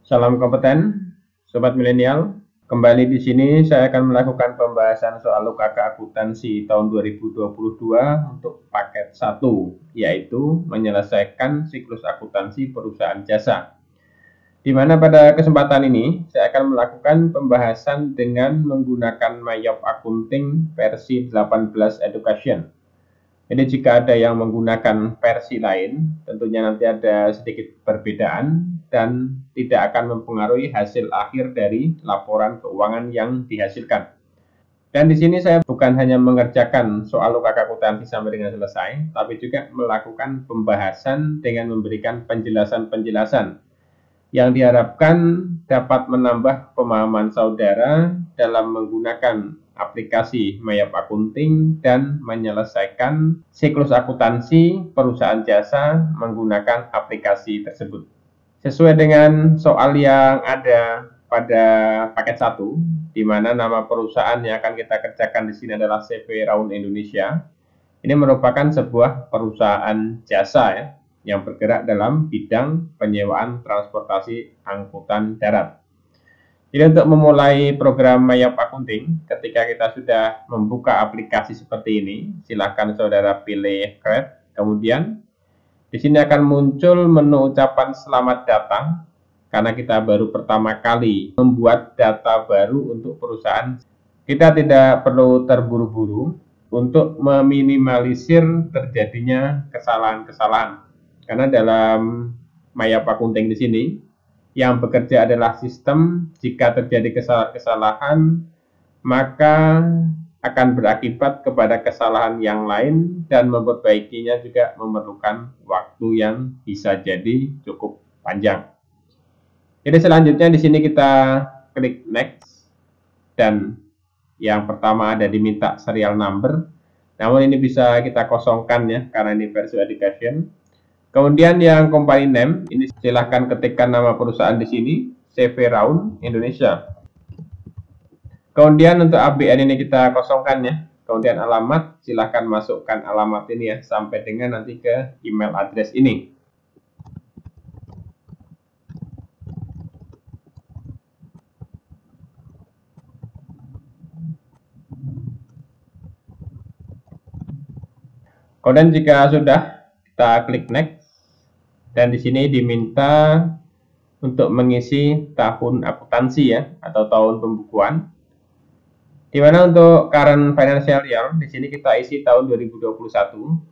Salam kompeten, sobat milenial. Kembali di sini saya akan melakukan pembahasan soal UKK akuntansi tahun 2022 untuk paket 1, yaitu menyelesaikan siklus akuntansi perusahaan jasa. Di mana pada kesempatan ini saya akan melakukan pembahasan dengan menggunakan Mayop Accounting versi 18 Education. Jadi jika ada yang menggunakan versi lain, tentunya nanti ada sedikit perbedaan dan tidak akan mempengaruhi hasil akhir dari laporan keuangan yang dihasilkan. Dan di sini saya bukan hanya mengerjakan soal UKK akuntansi sampai dengan selesai, tapi juga melakukan pembahasan dengan memberikan penjelasan-penjelasan yang diharapkan dapat menambah pemahaman saudara dalam menggunakan aplikasi Mayop Accounting dan menyelesaikan siklus akuntansi perusahaan jasa menggunakan aplikasi tersebut. Sesuai dengan soal yang ada pada paket 1, di mana nama perusahaan yang akan kita kerjakan di sini adalah CV Raun Indonesia. Ini merupakan sebuah perusahaan jasa ya, yang bergerak dalam bidang penyewaan transportasi angkutan darat. Jadi untuk memulai program Mayop Accounting, ketika kita sudah membuka aplikasi seperti ini, silakan saudara pilih Create. Kemudian di sini akan muncul menu ucapan selamat datang, karena kita baru pertama kali membuat data baru untuk perusahaan. Kita tidak perlu terburu-buru untuk meminimalisir terjadinya kesalahan-kesalahan. Karena dalam Mayop Accounting di sini yang bekerja adalah sistem. Jika terjadi kesalahan, maka akan berakibat kepada kesalahan yang lain dan memperbaikinya juga memerlukan waktu yang bisa jadi cukup panjang. Jadi selanjutnya di sini kita klik next dan yang pertama ada diminta serial number. Namun ini bisa kita kosongkan ya karena ini versi education. Kemudian yang company name, ini silahkan ketikkan nama perusahaan di sini, CV Raun Indonesia. Kemudian untuk ABN ini kita kosongkan ya. Kemudian alamat, silahkan masukkan alamat ini ya, sampai dengan nanti ke email address ini. Kemudian jika sudah, kita klik next. Dan di sini diminta untuk mengisi tahun akuntansi ya, atau tahun pembukuan. Di mana untuk current financial year, di sini kita isi tahun 2021,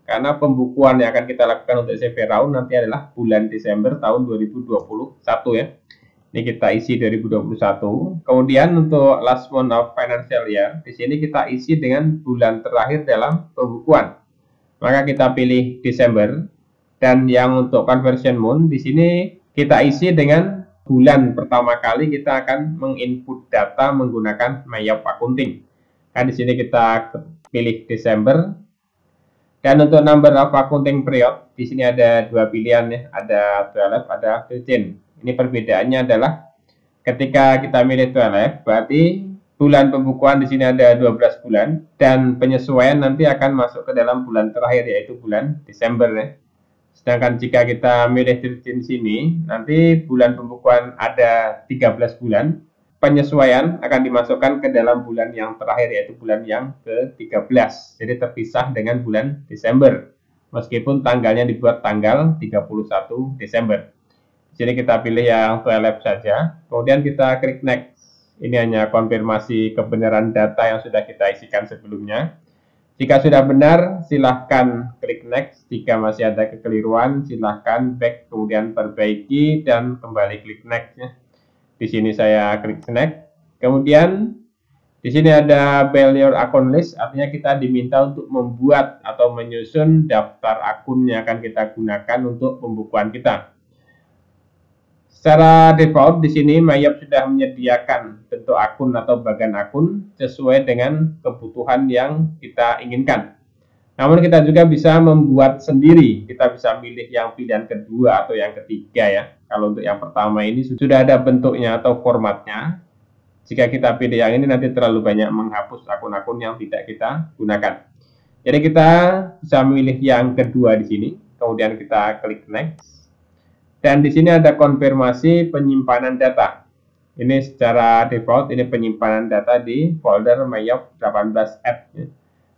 karena pembukuan yang akan kita lakukan untuk CV Raun nanti adalah bulan Desember tahun 2021 ya. Ini kita isi 2021. Kemudian untuk last month of financial year, di sini kita isi dengan bulan terakhir dalam pembukuan. Maka kita pilih Desember. Dan yang untuk conversion month di sini kita isi dengan bulan pertama kali kita akan menginput data menggunakan Mayop Accounting. Nah, di sini kita pilih Desember. Dan untuk number of accounting period di sini ada dua pilihan ya, ada 12, ada 15. Ini perbedaannya adalah ketika kita milih 12 berarti bulan pembukuan di sini ada 12 bulan dan penyesuaian nanti akan masuk ke dalam bulan terakhir yaitu bulan Desember ya. Sedangkan jika kita milih 13 sini, nanti bulan pembukuan ada 13 bulan, penyesuaian akan dimasukkan ke dalam bulan yang terakhir, yaitu bulan yang ke-13. Jadi terpisah dengan bulan Desember, meskipun tanggalnya dibuat tanggal 31 Desember. Jadi kita pilih yang 12 saja, kemudian kita klik next. Ini hanya konfirmasi kebenaran data yang sudah kita isikan sebelumnya. Jika sudah benar, silahkan klik next. Jika masih ada kekeliruan, silahkan back, kemudian perbaiki, dan kembali klik next. Ya. Di sini saya klik next. Kemudian, di sini ada build your account list, artinya kita diminta untuk membuat atau menyusun daftar akun yang akan kita gunakan untuk pembukuan kita. Secara default di sini Mayop sudah menyediakan bentuk akun atau bagian akun sesuai dengan kebutuhan yang kita inginkan. Namun kita juga bisa membuat sendiri. Kita bisa milih yang pilihan kedua atau yang ketiga ya. Kalau untuk yang pertama ini sudah ada bentuknya atau formatnya. Jika kita pilih yang ini nanti terlalu banyak menghapus akun-akun yang tidak kita gunakan. Jadi kita bisa memilih yang kedua di sini. Kemudian kita klik next. Dan di sini ada konfirmasi penyimpanan data. Ini secara default, ini penyimpanan data di folder Mayop 18App.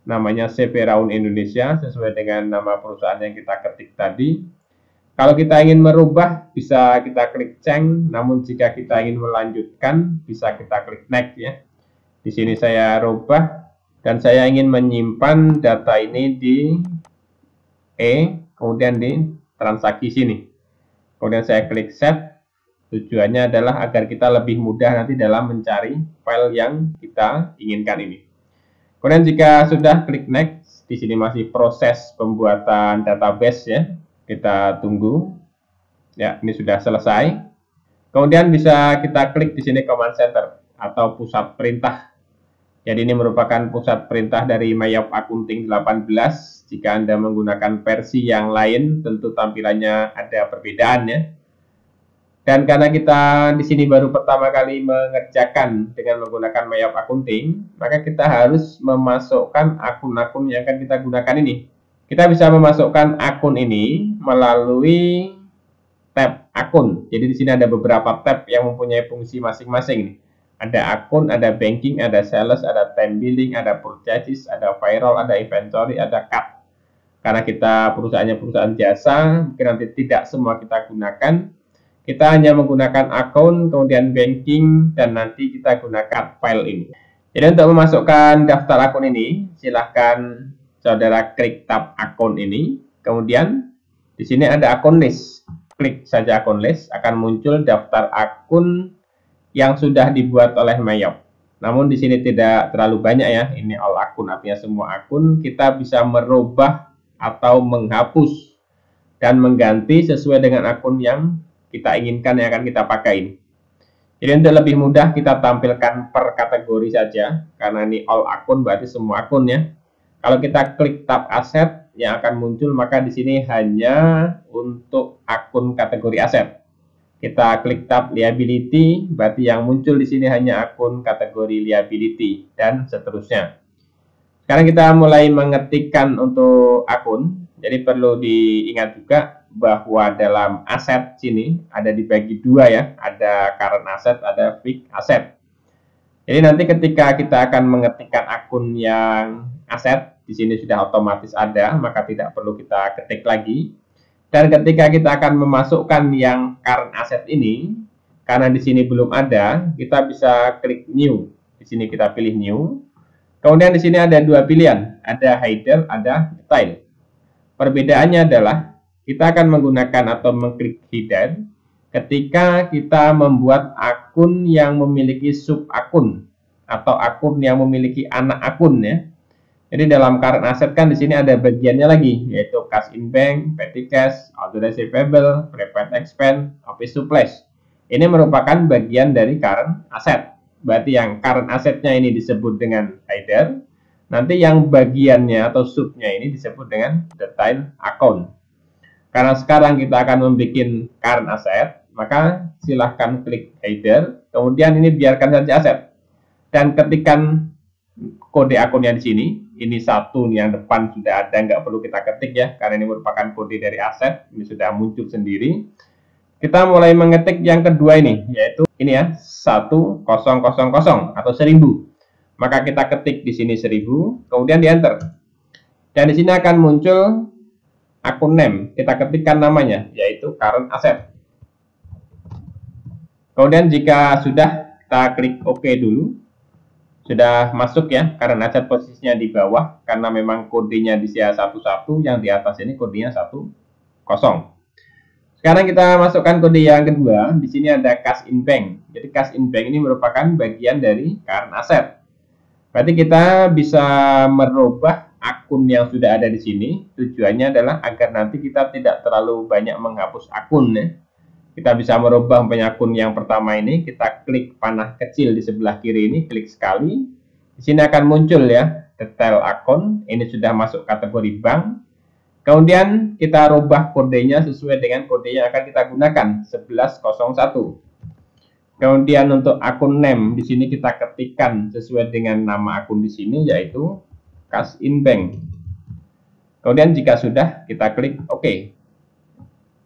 Namanya CV Raun Indonesia, sesuai dengan nama perusahaan yang kita ketik tadi. Kalau kita ingin merubah, bisa kita klik change. Namun jika kita ingin melanjutkan, bisa kita klik next ya. Di sini saya rubah, dan saya ingin menyimpan data ini di kemudian di transaksi sini. Kemudian saya klik set. Tujuannya adalah agar kita lebih mudah nanti dalam mencari file yang kita inginkan ini. Kemudian jika sudah klik next, di sini masih proses pembuatan database ya. Kita tunggu. Ya, ini sudah selesai. Kemudian bisa kita klik di sini command center atau pusat perintah. Jadi ini merupakan pusat perintah dari Mayop Accounting 18. Jika Anda menggunakan versi yang lain, tentu tampilannya ada perbedaan ya. Dan karena kita di sini baru pertama kali mengerjakan dengan menggunakan Mayop Accounting, maka kita harus memasukkan akun-akun yang akan kita gunakan ini. Kita bisa memasukkan akun ini melalui tab akun. Jadi di sini ada beberapa tab yang mempunyai fungsi masing-masing. Ada akun, ada banking, ada sales, ada time billing, ada purchases, ada payroll, ada inventory, ada card. Karena kita perusahaannya perusahaan jasa, mungkin nanti tidak semua kita gunakan. Kita hanya menggunakan akun, kemudian banking, dan nanti kita gunakan file ini. Jadi untuk memasukkan daftar akun ini, silahkan saudara klik tab akun ini. Kemudian di sini ada akun list. Klik saja akun list, akan muncul daftar akun yang sudah dibuat oleh Mayop. Namun di sini tidak terlalu banyak ya. Ini all akun, artinya semua akun. Kita bisa merubah atau menghapus dan mengganti sesuai dengan akun yang kita inginkan yang akan kita pakai ini. Jadi untuk lebih mudah kita tampilkan per kategori saja, karena ini all akun berarti semua akun ya. Kalau kita klik tab aset, yang akan muncul maka di sini hanya untuk akun kategori aset. Kita klik tab liability, berarti yang muncul di sini hanya akun kategori liability dan seterusnya. Sekarang kita mulai mengetikkan untuk akun. Jadi perlu diingat juga bahwa dalam aset sini ada dibagi dua ya. Ada current asset, ada fixed asset. Jadi nanti ketika kita akan mengetikkan akun yang aset, di sini sudah otomatis ada, maka tidak perlu kita ketik lagi. Dan ketika kita akan memasukkan yang current asset ini, karena di sini belum ada, kita bisa klik new. Di sini kita pilih new. Kemudian di sini ada dua pilihan, ada header, ada detail. Perbedaannya adalah kita akan menggunakan atau mengklik header ketika kita membuat akun yang memiliki sub akun atau akun yang memiliki anak akun ya. Jadi dalam current asset kan di sini ada bagiannya lagi, yaitu cash in bank, petty cash, auto receivable, prepaid expense, office supplies. Ini merupakan bagian dari current asset. Berarti yang current assetnya ini disebut dengan header, nanti yang bagiannya atau subnya ini disebut dengan detail account. Karena sekarang kita akan membuat current asset, maka silahkan klik header, kemudian ini biarkan saja aset. Dan ketikkan kode akunnya di sini, ini satu yang depan sudah ada, nggak perlu kita ketik ya, karena ini merupakan kode dari aset, ini sudah muncul sendiri. Kita mulai mengetik yang kedua ini, yaitu ini ya, 1000 atau 1000. Maka kita ketik di sini 1000, kemudian di enter. Dan di sini akan muncul akun name, kita ketikkan namanya, yaitu current asset. Kemudian jika sudah, kita klik OK dulu. Sudah masuk ya, current asset posisinya di bawah, karena memang kodenya di sini 11, yang di atas ini kodenya 10. Sekarang kita masukkan kode yang kedua. Di sini ada cash in bank. Jadi cash in bank ini merupakan bagian dari current asset. Berarti kita bisa merubah akun yang sudah ada di sini. Tujuannya adalah agar nanti kita tidak terlalu banyak menghapus akun ya. Kita bisa merubah akun yang pertama ini. Kita klik panah kecil di sebelah kiri ini, klik sekali. Di sini akan muncul ya detail akun. Ini sudah masuk kategori bank. Kemudian kita rubah kodenya sesuai dengan kode yang akan kita gunakan, 1101. Kemudian untuk akun name di sini kita ketikkan sesuai dengan nama akun di sini, yaitu cash in bank. Kemudian jika sudah, kita klik OK.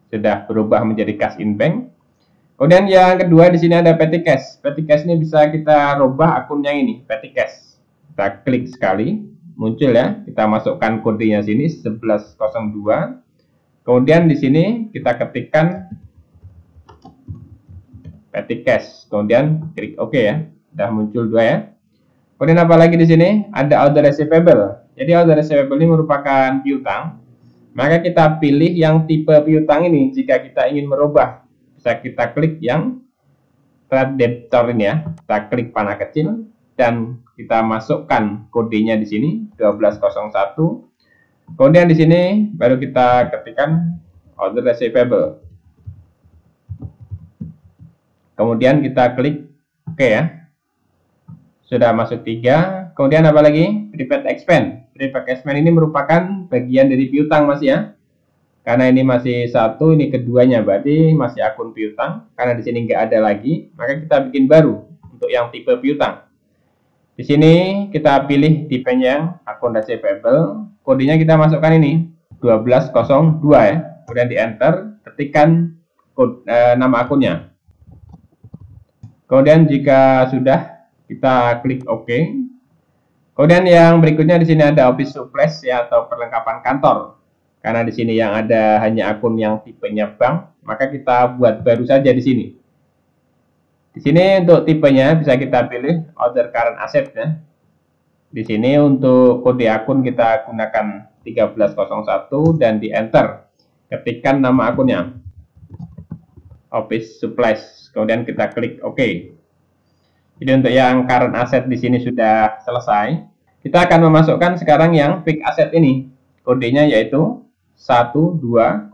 sudah berubah menjadi cash in bank. Kemudian yang kedua di sini ada petty cash. Petty cash ini bisa kita rubah akunnya ini, petty cash. Kita klik sekali, muncul ya. Kita masukkan kodenya sini 1102. Kemudian di sini kita ketikkan petty cash. Kemudian klik OK ya. Sudah muncul dua ya. Kemudian apa lagi di sini? Ada order receivable. Jadi order receivable ini merupakan piutang. Maka kita pilih yang tipe piutang ini jika kita ingin merubah. Bisa kita klik yang trade debtor ini ya. Kita klik panah kecil dan kita masukkan kodenya di sini 1201. Kemudian di sini baru kita ketikkan order receivable. Kemudian kita klik OK ya. Sudah masuk 3. Kemudian apa lagi? Prepaid expense. Prepaid expense ini merupakan bagian dari piutang Mas ya. Karena ini masih satu, ini keduanya, berarti masih akun piutang. Karena di sini nggak ada lagi, maka kita bikin baru untuk yang tipe piutang. Di sini kita pilih tipenya yang akun receivable. Kodenya kita masukkan ini 1202 ya. Kemudian di enter, ketikkan nama akunnya. Kemudian jika sudah, kita klik OK. Kemudian yang berikutnya di sini ada office supplies ya, atau perlengkapan kantor. Karena di sini yang ada hanya akun yang tipenya bank, maka kita buat baru saja di sini. Di sini untuk tipenya bisa kita pilih order current asset ya. Di sini untuk kode akun kita gunakan 1301 dan di enter. Ketikkan nama akunnya. Office supplies. Kemudian kita klik OK. Jadi untuk yang current asset di sini sudah selesai. Kita akan memasukkan sekarang yang fixed asset ini. Kodenya yaitu 12000.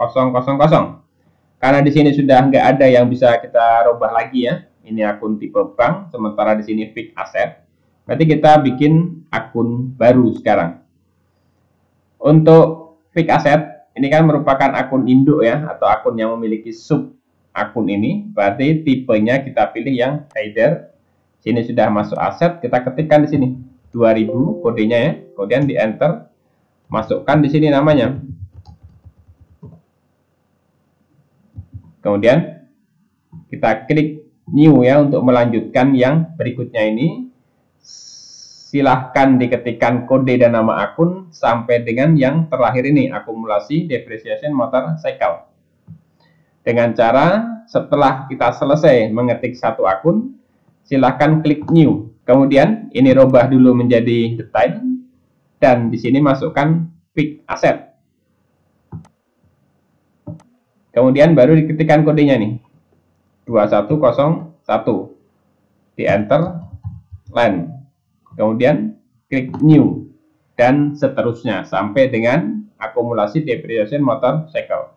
Karena di sini sudah nggak ada yang bisa kita rubah lagi ya. Ini akun tipe bank, sementara di sini fixed asset. Berarti kita bikin akun baru sekarang. Untuk fixed asset, ini kan merupakan akun induk ya, atau akun yang memiliki sub akun ini. Berarti tipenya kita pilih yang header. Sini sudah masuk aset, kita ketikkan di sini 2000 kodenya ya. Kemudian di enter, masukkan di sini namanya. Kemudian kita klik new ya untuk melanjutkan yang berikutnya ini. Silahkan diketikkan kode dan nama akun sampai dengan yang terakhir ini, akumulasi depreciation motor cycle. Dengan cara setelah kita selesai mengetik satu akun, silahkan klik new. Kemudian ini rubah dulu menjadi detail dan di sini masukkan fixed asset. Kemudian baru diketikkan kodenya nih 2101. Di enter line. Kemudian klik new dan seterusnya sampai dengan akumulasi depreciation motor cycle.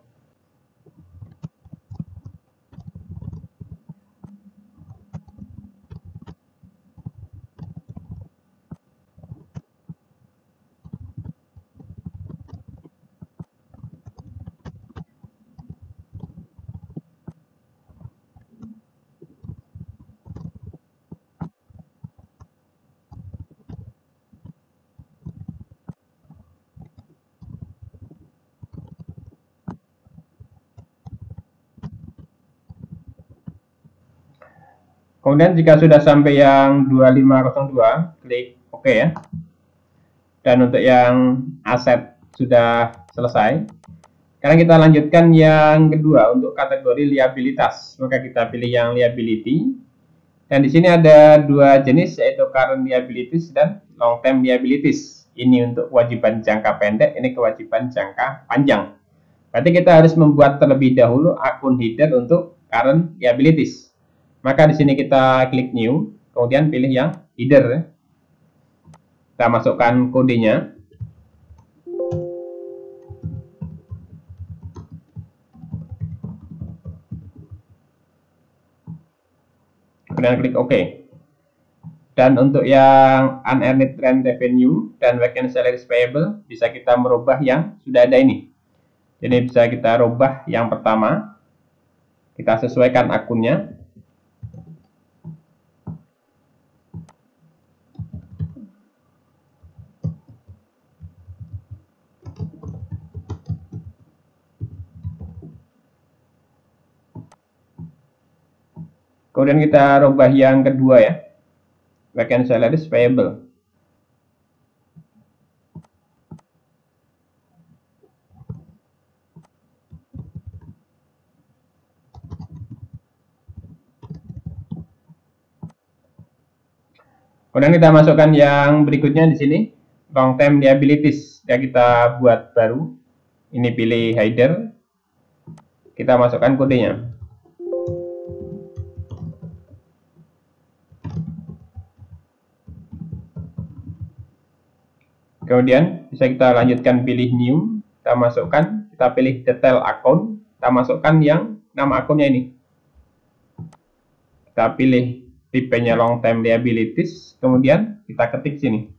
Kemudian jika sudah sampai yang 2502, klik OK ya. Dan untuk yang aset sudah selesai. Sekarang kita lanjutkan yang kedua untuk kategori liabilitas. Maka kita pilih yang liability. Dan di sini ada dua jenis yaitu current liabilities dan long term liabilities. Ini untuk kewajiban jangka pendek, ini kewajiban jangka panjang. Berarti kita harus membuat terlebih dahulu akun header untuk current liabilities. Maka di sini kita klik new, kemudian pilih yang header. Kita masukkan kodenya. Kemudian klik OK. Dan untuk yang unearned rent revenue dan vacant salaries payable bisa kita merubah yang sudah ada ini. Jadi bisa kita rubah yang pertama. Kita sesuaikan akunnya. Kemudian kita rubah yang kedua ya, vacant salaries payable. Kemudian kita masukkan yang berikutnya di sini, long term liabilities. Ya, kita buat baru. Ini pilih header. Kita masukkan kodenya. Kemudian bisa kita lanjutkan pilih new. Kita masukkan, kita pilih detail account. Kita masukkan yang nama akunnya ini. Kita pilih tipenya long term liabilities, kemudian kita ketik sini.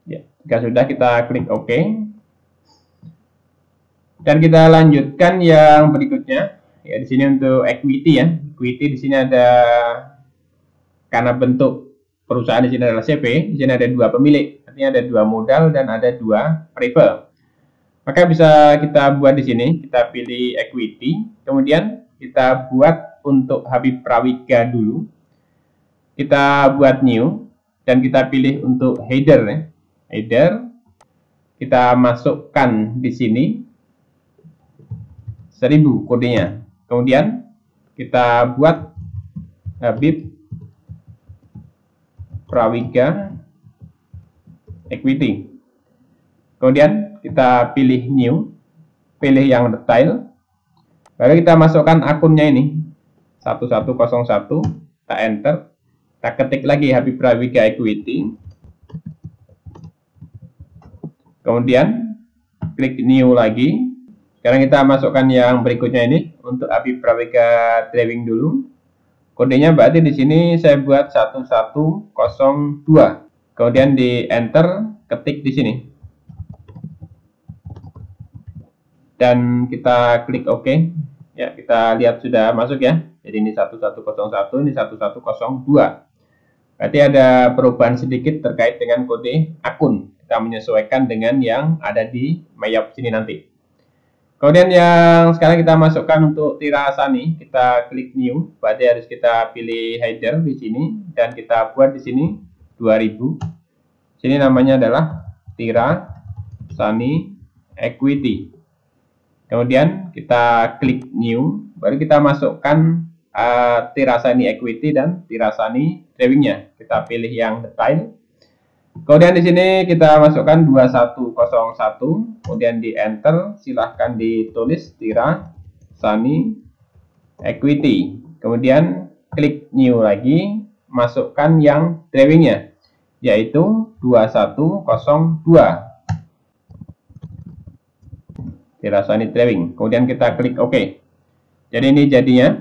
Ya, jika sudah kita klik OK. Dan kita lanjutkan yang berikutnya. Ya, di sini untuk equity ya. Equity di sini ada, karena bentuk perusahaan di sini adalah CP, di sini ada dua pemilik, artinya ada dua modal dan ada dua prefer. Maka bisa kita buat di sini, kita pilih equity, kemudian kita buat untuk Habib Prawika dulu. Kita buat new, dan kita pilih untuk header ya. Header, kita masukkan di sini 1000 kodenya. Kemudian kita buat Habib Prawika equity. Kemudian kita pilih new, pilih yang detail, lalu kita masukkan akunnya ini 1101, kita enter, kita ketik lagi Habib Prawika equity, kemudian klik new lagi. Sekarang kita masukkan yang berikutnya ini untuk Habib Prawika driving dulu. Kodenya berarti di sini saya buat 1102. Kemudian di enter, ketik di sini. Dan kita klik OK. Ya, kita lihat sudah masuk ya. Jadi ini 1101, ini 1102. Berarti ada perubahan sedikit terkait dengan kode akun. Kita menyesuaikan dengan yang ada di Mayap sini nanti. Kemudian yang sekarang kita masukkan untuk Tira Sani, kita klik new, berarti harus kita pilih header di sini dan kita buat di sini 2000. Sini namanya adalah Tira Sani Equity. Kemudian kita klik new, baru kita masukkan Tira Sani Equity dan Tira Sani Driving-nya. Kita pilih yang detail. Kemudian di sini kita masukkan 2101, kemudian di enter, silahkan ditulis Tira Sani Equity. Kemudian klik new lagi, masukkan yang driving-nya, yaitu 2102. Tira Sani Driving. Kemudian kita klik OK. Jadi ini jadinya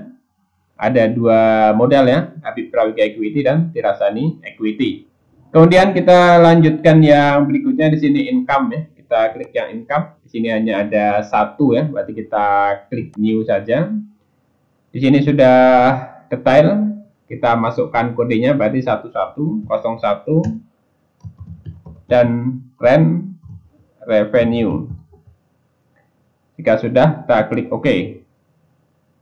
ada dua modal ya, Habib Prawika Equity dan Tira Sani Equity. Kemudian kita lanjutkan yang berikutnya di sini income ya. Kita klik yang income. Di sini hanya ada satu ya, berarti kita klik new saja. Di sini sudah detail. Kita masukkan kodenya berarti 1101 dan rent revenue. Jika sudah, kita klik OK.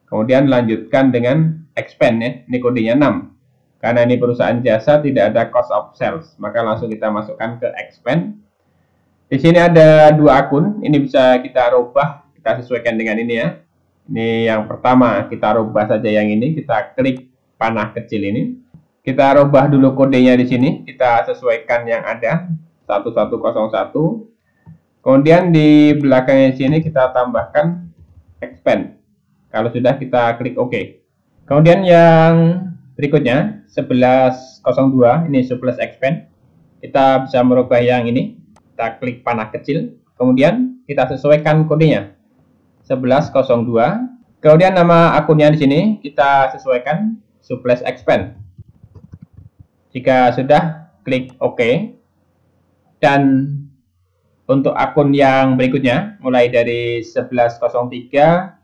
Kemudian lanjutkan dengan expand ya. Ini kodenya 6. Karena ini perusahaan jasa, tidak ada cost of sales, maka langsung kita masukkan ke expand. Di sini ada dua akun, ini bisa kita rubah, kita sesuaikan dengan ini ya. Ini yang pertama, kita rubah saja yang ini, kita klik panah kecil ini. Kita rubah dulu kodenya di sini, kita sesuaikan yang ada 1101. Kemudian di belakangnya sini kita tambahkan expand. Kalau sudah, kita klik OK. Kemudian yang berikutnya 1102, ini surplus expand. Kita bisa merubah yang ini. Kita klik panah kecil. Kemudian kita sesuaikan kodenya 1102. Kemudian nama akunnya di sini kita sesuaikan surplus expand. Jika sudah, klik OK. Dan untuk akun yang berikutnya, mulai dari 1103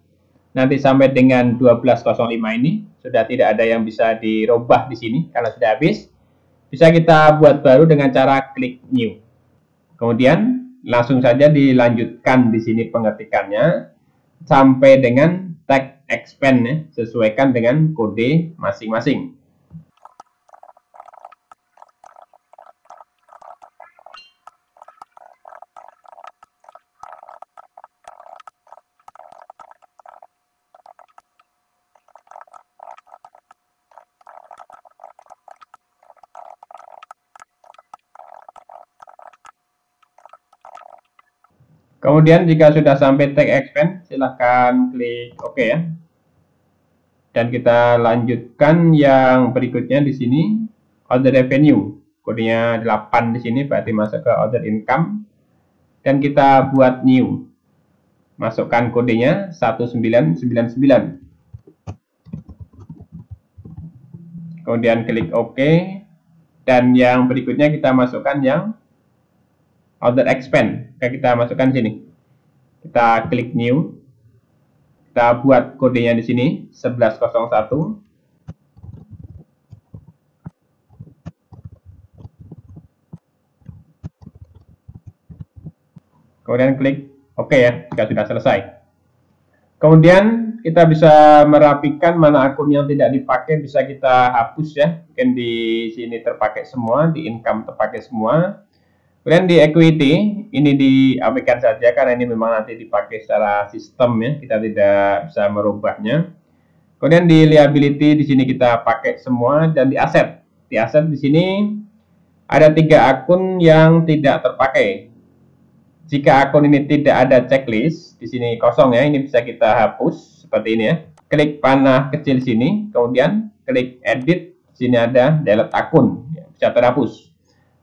nanti sampai dengan 1205 ini sudah tidak ada yang bisa dirubah di sini karena sudah habis. Bisa kita buat baru dengan cara klik new. Kemudian langsung saja dilanjutkan di sini pengetikannya. sampai dengan tag expand ya, sesuaikan dengan kode masing-masing. Kemudian jika sudah sampai tag expand, silahkan klik OK ya. Dan kita lanjutkan yang berikutnya di sini, order revenue. Kodenya 8 di sini, berarti masuk ke order income. Dan kita buat new. Masukkan kodenya 1999. Kemudian klik OK. Dan yang berikutnya kita masukkan yang order expand. Kita masukkan sini. Kita klik new. Kita buat kodenya di sini 1101. Kemudian klik OK ya, jika sudah selesai. Kemudian kita bisa merapikan mana akun yang tidak dipakai, bisa kita hapus ya. Mungkin di sini terpakai semua, di income terpakai semua. Kemudian di equity ini diabaikan saja karena ini memang nanti dipakai secara sistem ya, kita tidak bisa merubahnya. Kemudian di liability di sini kita pakai semua, dan di aset di sini ada 3 akun yang tidak terpakai. Jika akun ini tidak ada checklist, di sini kosong ya, ini bisa kita hapus seperti ini ya. Klik panah kecil sini, kemudian klik edit, di sini ada delete akun, bisa terhapus.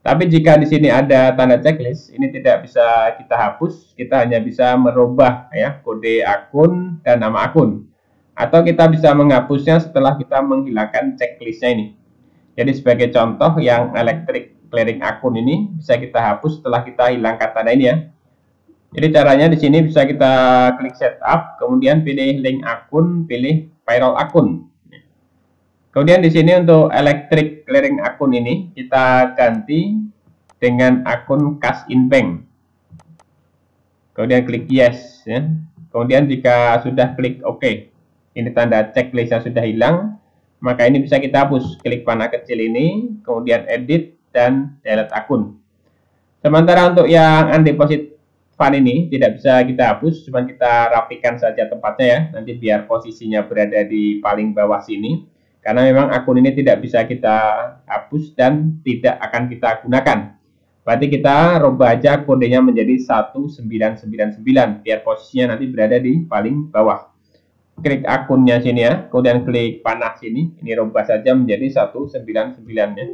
Tapi jika di sini ada tanda checklist, ini tidak bisa kita hapus, kita hanya bisa merubah ya kode akun dan nama akun. Atau kita bisa menghapusnya setelah kita menghilangkan checklistnya ini. Jadi sebagai contoh yang electric clearing akun ini bisa kita hapus setelah kita hilangkan tanda ini ya. Jadi caranya di sini bisa kita klik setup, kemudian pilih link akun, pilih payroll akun. Kemudian di sini untuk electric clearing akun ini kita ganti dengan akun cash in bank. Kemudian klik yes ya. Kemudian jika sudah klik OK, ini tanda checklist yang sudah hilang, maka ini bisa kita hapus. Klik panah kecil ini, kemudian edit dan delete akun. Sementara untuk yang undeposit fund ini tidak bisa kita hapus, cuma kita rapikan saja tempatnya ya. Nanti biar posisinya berada di paling bawah sini. Karena memang akun ini tidak bisa kita hapus dan tidak akan kita gunakan. Berarti kita rubah aja kodenya menjadi 1999 biar posisinya nanti berada di paling bawah. Klik akunnya sini ya, kemudian klik panah sini, ini rubah saja menjadi 199 ya.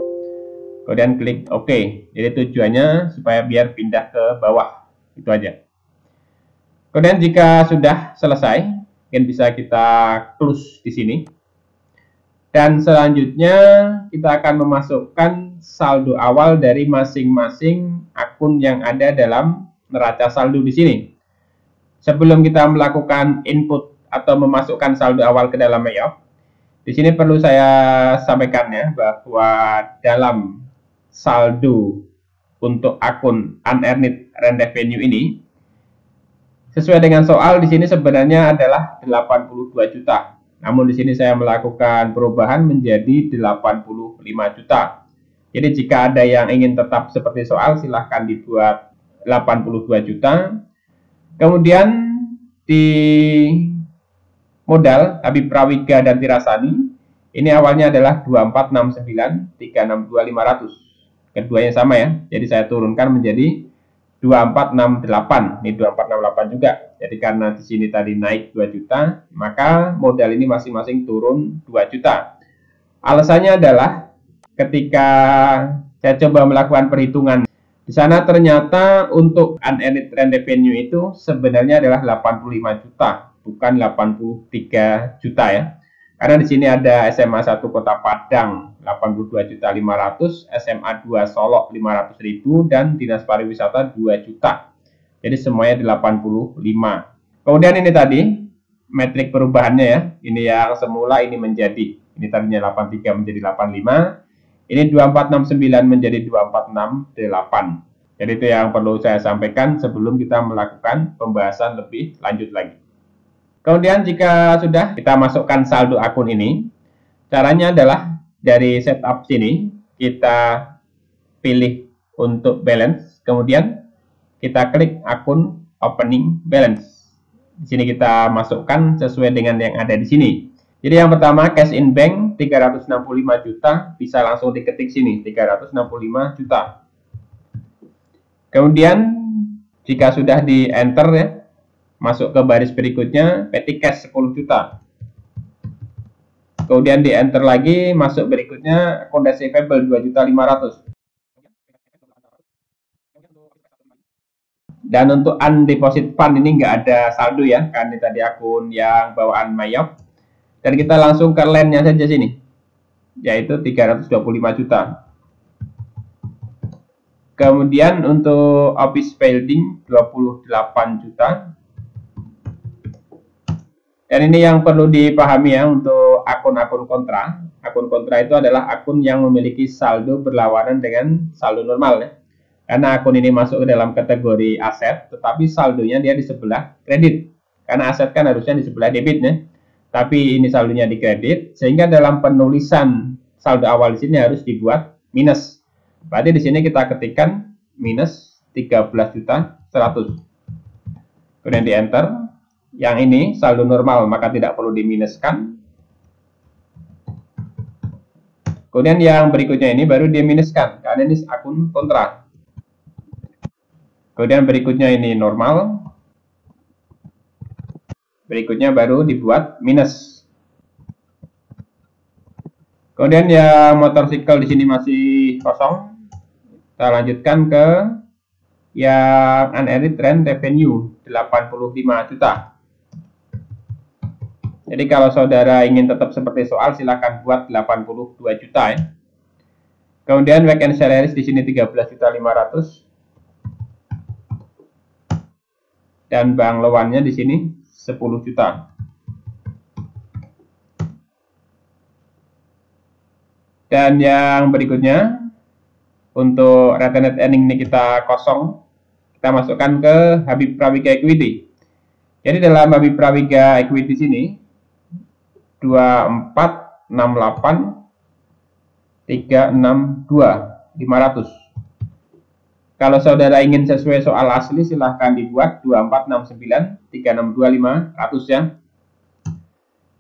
Kemudian klik OK. Jadi tujuannya supaya biar pindah ke bawah. Itu aja. Kemudian jika sudah selesai, mungkin bisa kita close di sini. Dan selanjutnya kita akan memasukkan saldo awal dari masing-masing akun yang ada dalam neraca saldo di sini. Sebelum kita melakukan input atau memasukkan saldo awal ke dalam Mayop, di sini perlu saya sampaikan ya bahwa dalam saldo untuk akun unearned revenue ini sesuai dengan soal di sini sebenarnya adalah 82 juta. Namun di sini saya melakukan perubahan menjadi 85 juta. Jadi jika ada yang ingin tetap seperti soal, silahkan dibuat 82 juta. Kemudian di modal Habib Prawiga dan Tirasani, ini awalnya adalah 2469, 362, 500. Keduanya sama ya. Jadi saya turunkan menjadi 2468. Ini 2468 juga. Jadi karena di sini tadi naik 2 juta, maka modal ini masing-masing turun 2 juta. Alasannya adalah ketika saya coba melakukan perhitungan, di sana ternyata untuk unearned revenue itu sebenarnya adalah 85 juta, bukan 83 juta ya. Karena di sini ada SMA 1 Kota Padang 82.500.000, SMA 2 Solo 500.000, dan Dinas Pariwisata 2 juta. Jadi semuanya 85. Kemudian ini tadi metrik perubahannya ya. Ini yang semula ini menjadi, ini tadinya 83 menjadi 85. Ini 2469 menjadi 2468. Jadi itu yang perlu saya sampaikan sebelum kita melakukan pembahasan lebih lanjut lagi. Kemudian jika sudah kita masukkan saldo akun ini, caranya adalah dari setup sini kita pilih untuk balance, kemudian kita klik akun opening balance. Di sini kita masukkan sesuai dengan yang ada di sini. Jadi yang pertama cash in bank 365 juta, bisa langsung diketik sini 365 juta. Kemudian jika sudah di enter ya, masuk ke baris berikutnya, petty cash 10 juta. Kemudian di enter lagi, masuk berikutnya akun receivable 2.500.000. Dan untuk undeposit fund ini nggak ada saldo ya, karena ini tadi akun yang bawaan Mayop. Dan kita langsung ke land-nya saja sini, yaitu 325 juta. Kemudian untuk office building 28 juta. Dan ini yang perlu dipahami ya untuk akun-akun kontra. Akun kontra itu adalah akun yang memiliki saldo berlawanan dengan saldo normal ya. Karena akun ini masuk ke dalam kategori aset, tetapi saldonya dia di sebelah kredit. Karena aset kan harusnya di sebelah debit ya. Tapi ini saldonya di kredit, sehingga dalam penulisan saldo awal di sini harus dibuat minus. Berarti di sini kita ketikkan minus 13.100.000. Kemudian di enter. Yang ini saldo normal, maka tidak perlu diminuskan. Kemudian yang berikutnya ini baru diminuskan, karena ini akun kontra. Kemudian berikutnya ini normal. Berikutnya baru dibuat minus. Kemudian yang motorcycle di sini masih kosong. Kita lanjutkan ke yang unearned rent revenue 85 juta. Jadi kalau saudara ingin tetap seperti soal, silahkan buat 82 juta ya. Kemudian weekend salaries di sini 13.500.000. Dan bank loannya di sini 10 juta. Dan yang berikutnya untuk retained earning ini kita kosong. Kita masukkan ke Habib Prawiga Equity. Jadi dalam Habib Prawiga Equity sini 2468362.500. Kalau saudara ingin sesuai soal asli, silahkan dibuat 2469362.500 ya.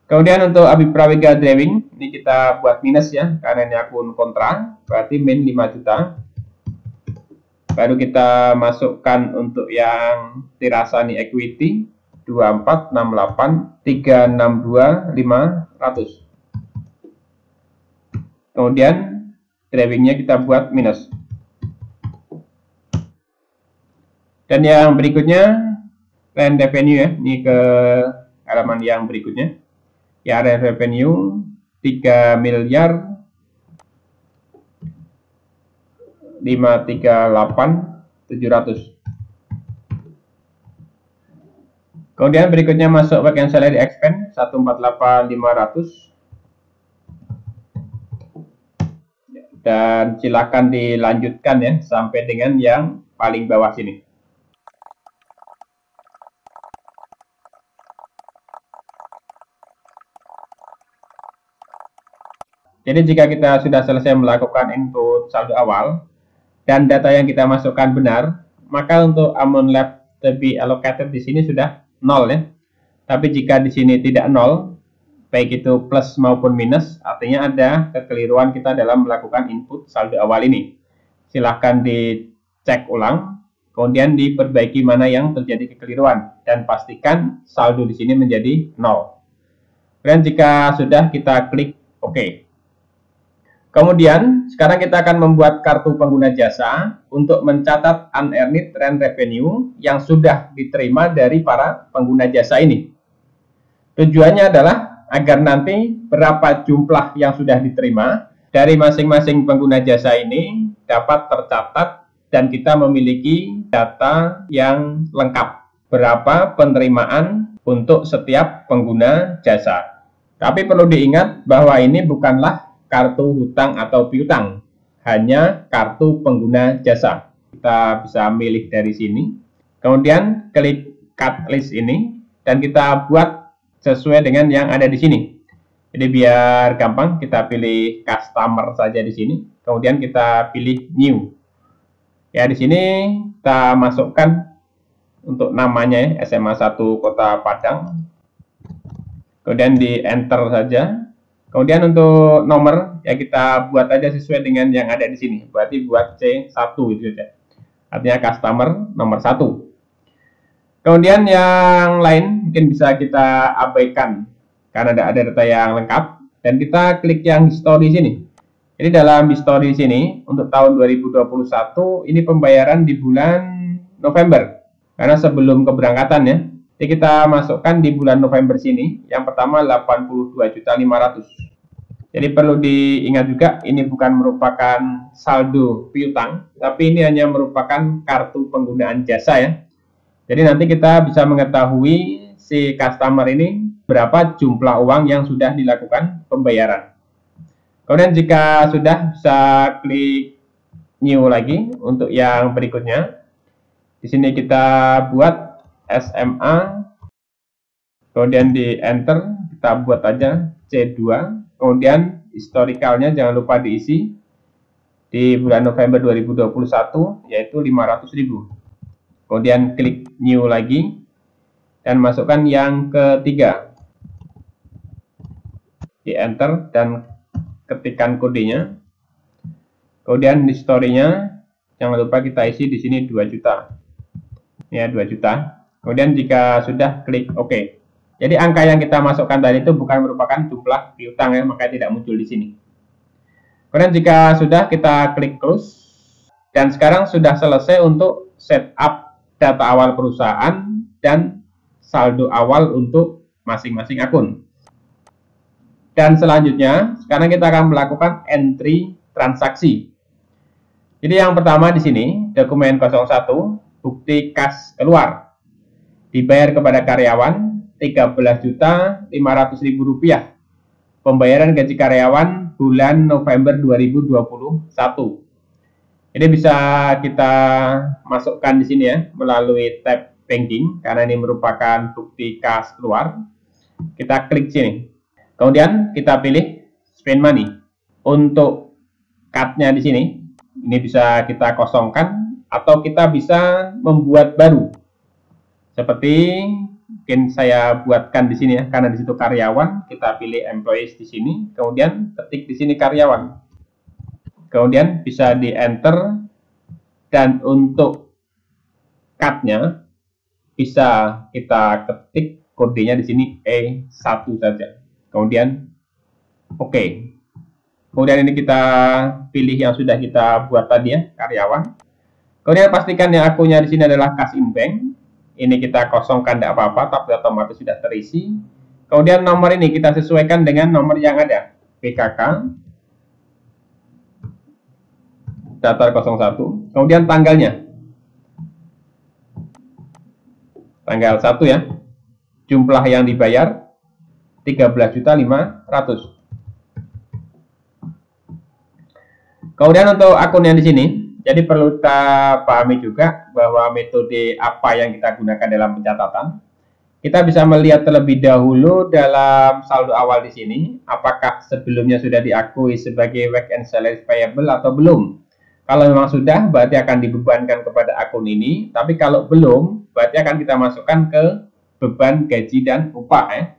Kemudian untuk Habib Prawiga Drawing ini kita buat minus ya, karena ini akun kontra, berarti min 5 juta. Baru kita masukkan untuk yang Tirasani Equity 2468362.500. Kemudian drawingnya kita buat minus. Dan yang berikutnya land revenue ya, ini ke halaman yang berikutnya. Ya, land revenue 3.538.700. Kemudian berikutnya masuk bagian salary expense 148.500. Dan silakan dilanjutkan ya sampai dengan yang paling bawah sini. Jadi jika kita sudah selesai melakukan input saldo awal dan data yang kita masukkan benar, maka untuk amount left to be allocated di sini sudah 0 ya. Tapi jika di sini tidak 0, baik itu plus maupun minus, artinya ada kekeliruan kita dalam melakukan input saldo awal ini. Silahkan dicek ulang, kemudian diperbaiki mana yang terjadi kekeliruan, dan pastikan saldo di sini menjadi 0. Dan jika sudah, kita klik OK. Kemudian, sekarang kita akan membuat kartu pengguna jasa untuk mencatat unearned rent revenue yang sudah diterima dari para pengguna jasa ini. Tujuannya adalah agar nanti berapa jumlah yang sudah diterima dari masing-masing pengguna jasa ini dapat tercatat dan kita memiliki data yang lengkap. Berapa penerimaan untuk setiap pengguna jasa. Tapi perlu diingat bahwa ini bukanlah kartu hutang atau piutang, hanya kartu pengguna jasa. Kita bisa milih dari sini, kemudian klik cut list ini, dan kita buat sesuai dengan yang ada di sini. Jadi biar gampang, kita pilih customer saja di sini. Kemudian kita pilih new. Ya, di sini kita masukkan untuk namanya ya, SMA 1 Kota Padang. Kemudian di enter saja. Kemudian untuk nomor ya kita buat aja sesuai dengan yang ada di sini. Berarti buat C1 itu saja. Artinya customer nomor 1. Kemudian yang lain mungkin bisa kita abaikan karena tidak ada data yang lengkap, dan kita klik yang history sini. Jadi dalam history sini untuk tahun 2021 ini pembayaran di bulan November karena sebelum keberangkatan ya. Jadi kita masukkan di bulan November sini. Yang pertama 82.500.000. Jadi perlu diingat juga ini bukan merupakan saldo piutang, tapi ini hanya merupakan kartu penggunaan jasa ya. Jadi nanti kita bisa mengetahui si customer ini berapa jumlah uang yang sudah dilakukan pembayaran. Kemudian jika sudah, bisa klik new lagi untuk yang berikutnya. Di sini kita buat SMA, kemudian di enter, kita buat aja C2, kemudian historicalnya jangan lupa diisi di bulan November 2021, yaitu 500.000. Kemudian klik new lagi, dan masukkan yang ketiga. Di enter dan ketikkan kodenya. Kemudian historinya jangan lupa kita isi di sini 2 juta. Ya, 2 juta. Kemudian jika sudah, klik OK. Jadi angka yang kita masukkan tadi itu bukan merupakan jumlah piutang ya, makanya tidak muncul di sini. Kemudian jika sudah, kita klik close. Dan sekarang sudah selesai untuk setup data awal perusahaan dan saldo awal untuk masing-masing akun. Dan selanjutnya, sekarang kita akan melakukan entry transaksi. Jadi yang pertama di sini, dokumen 01, bukti kas keluar. Dibayar kepada karyawan Rp13.500.000. Pembayaran gaji karyawan bulan November 2021. Ini bisa kita masukkan di sini ya, melalui tab banking, karena ini merupakan bukti kas keluar. Kita klik sini. Kemudian kita pilih spend money. Untuk card-nya di sini, ini bisa kita kosongkan atau kita bisa membuat baru. Seperti mungkin saya buatkan di sini ya, karena di situ karyawan, kita pilih employees di sini, kemudian ketik di sini karyawan. Kemudian bisa di enter, dan untuk card-nya bisa kita ketik kodenya di sini E1 saja. Kemudian OK. Kemudian ini kita pilih yang sudah kita buat tadi ya, karyawan. Kemudian pastikan yang akunnya di sini adalah cash in bank. Ini kita kosongkan tidak apa-apa, tapi otomatis sudah terisi. Kemudian nomor ini kita sesuaikan dengan nomor yang ada, PKK daftar 01. Kemudian tanggalnya, tanggal 1 ya. Jumlah yang dibayar 13.500.000. Kemudian untuk akun yang di sini, jadi perlu kita pahami juga bahwa metode apa yang kita gunakan dalam pencatatan. Kita bisa melihat terlebih dahulu dalam saldo awal di sini, apakah sebelumnya sudah diakui sebagai work and salary payable atau belum. Kalau memang sudah, berarti akan dibebankan kepada akun ini. Tapi kalau belum, berarti akan kita masukkan ke beban gaji dan upah ya.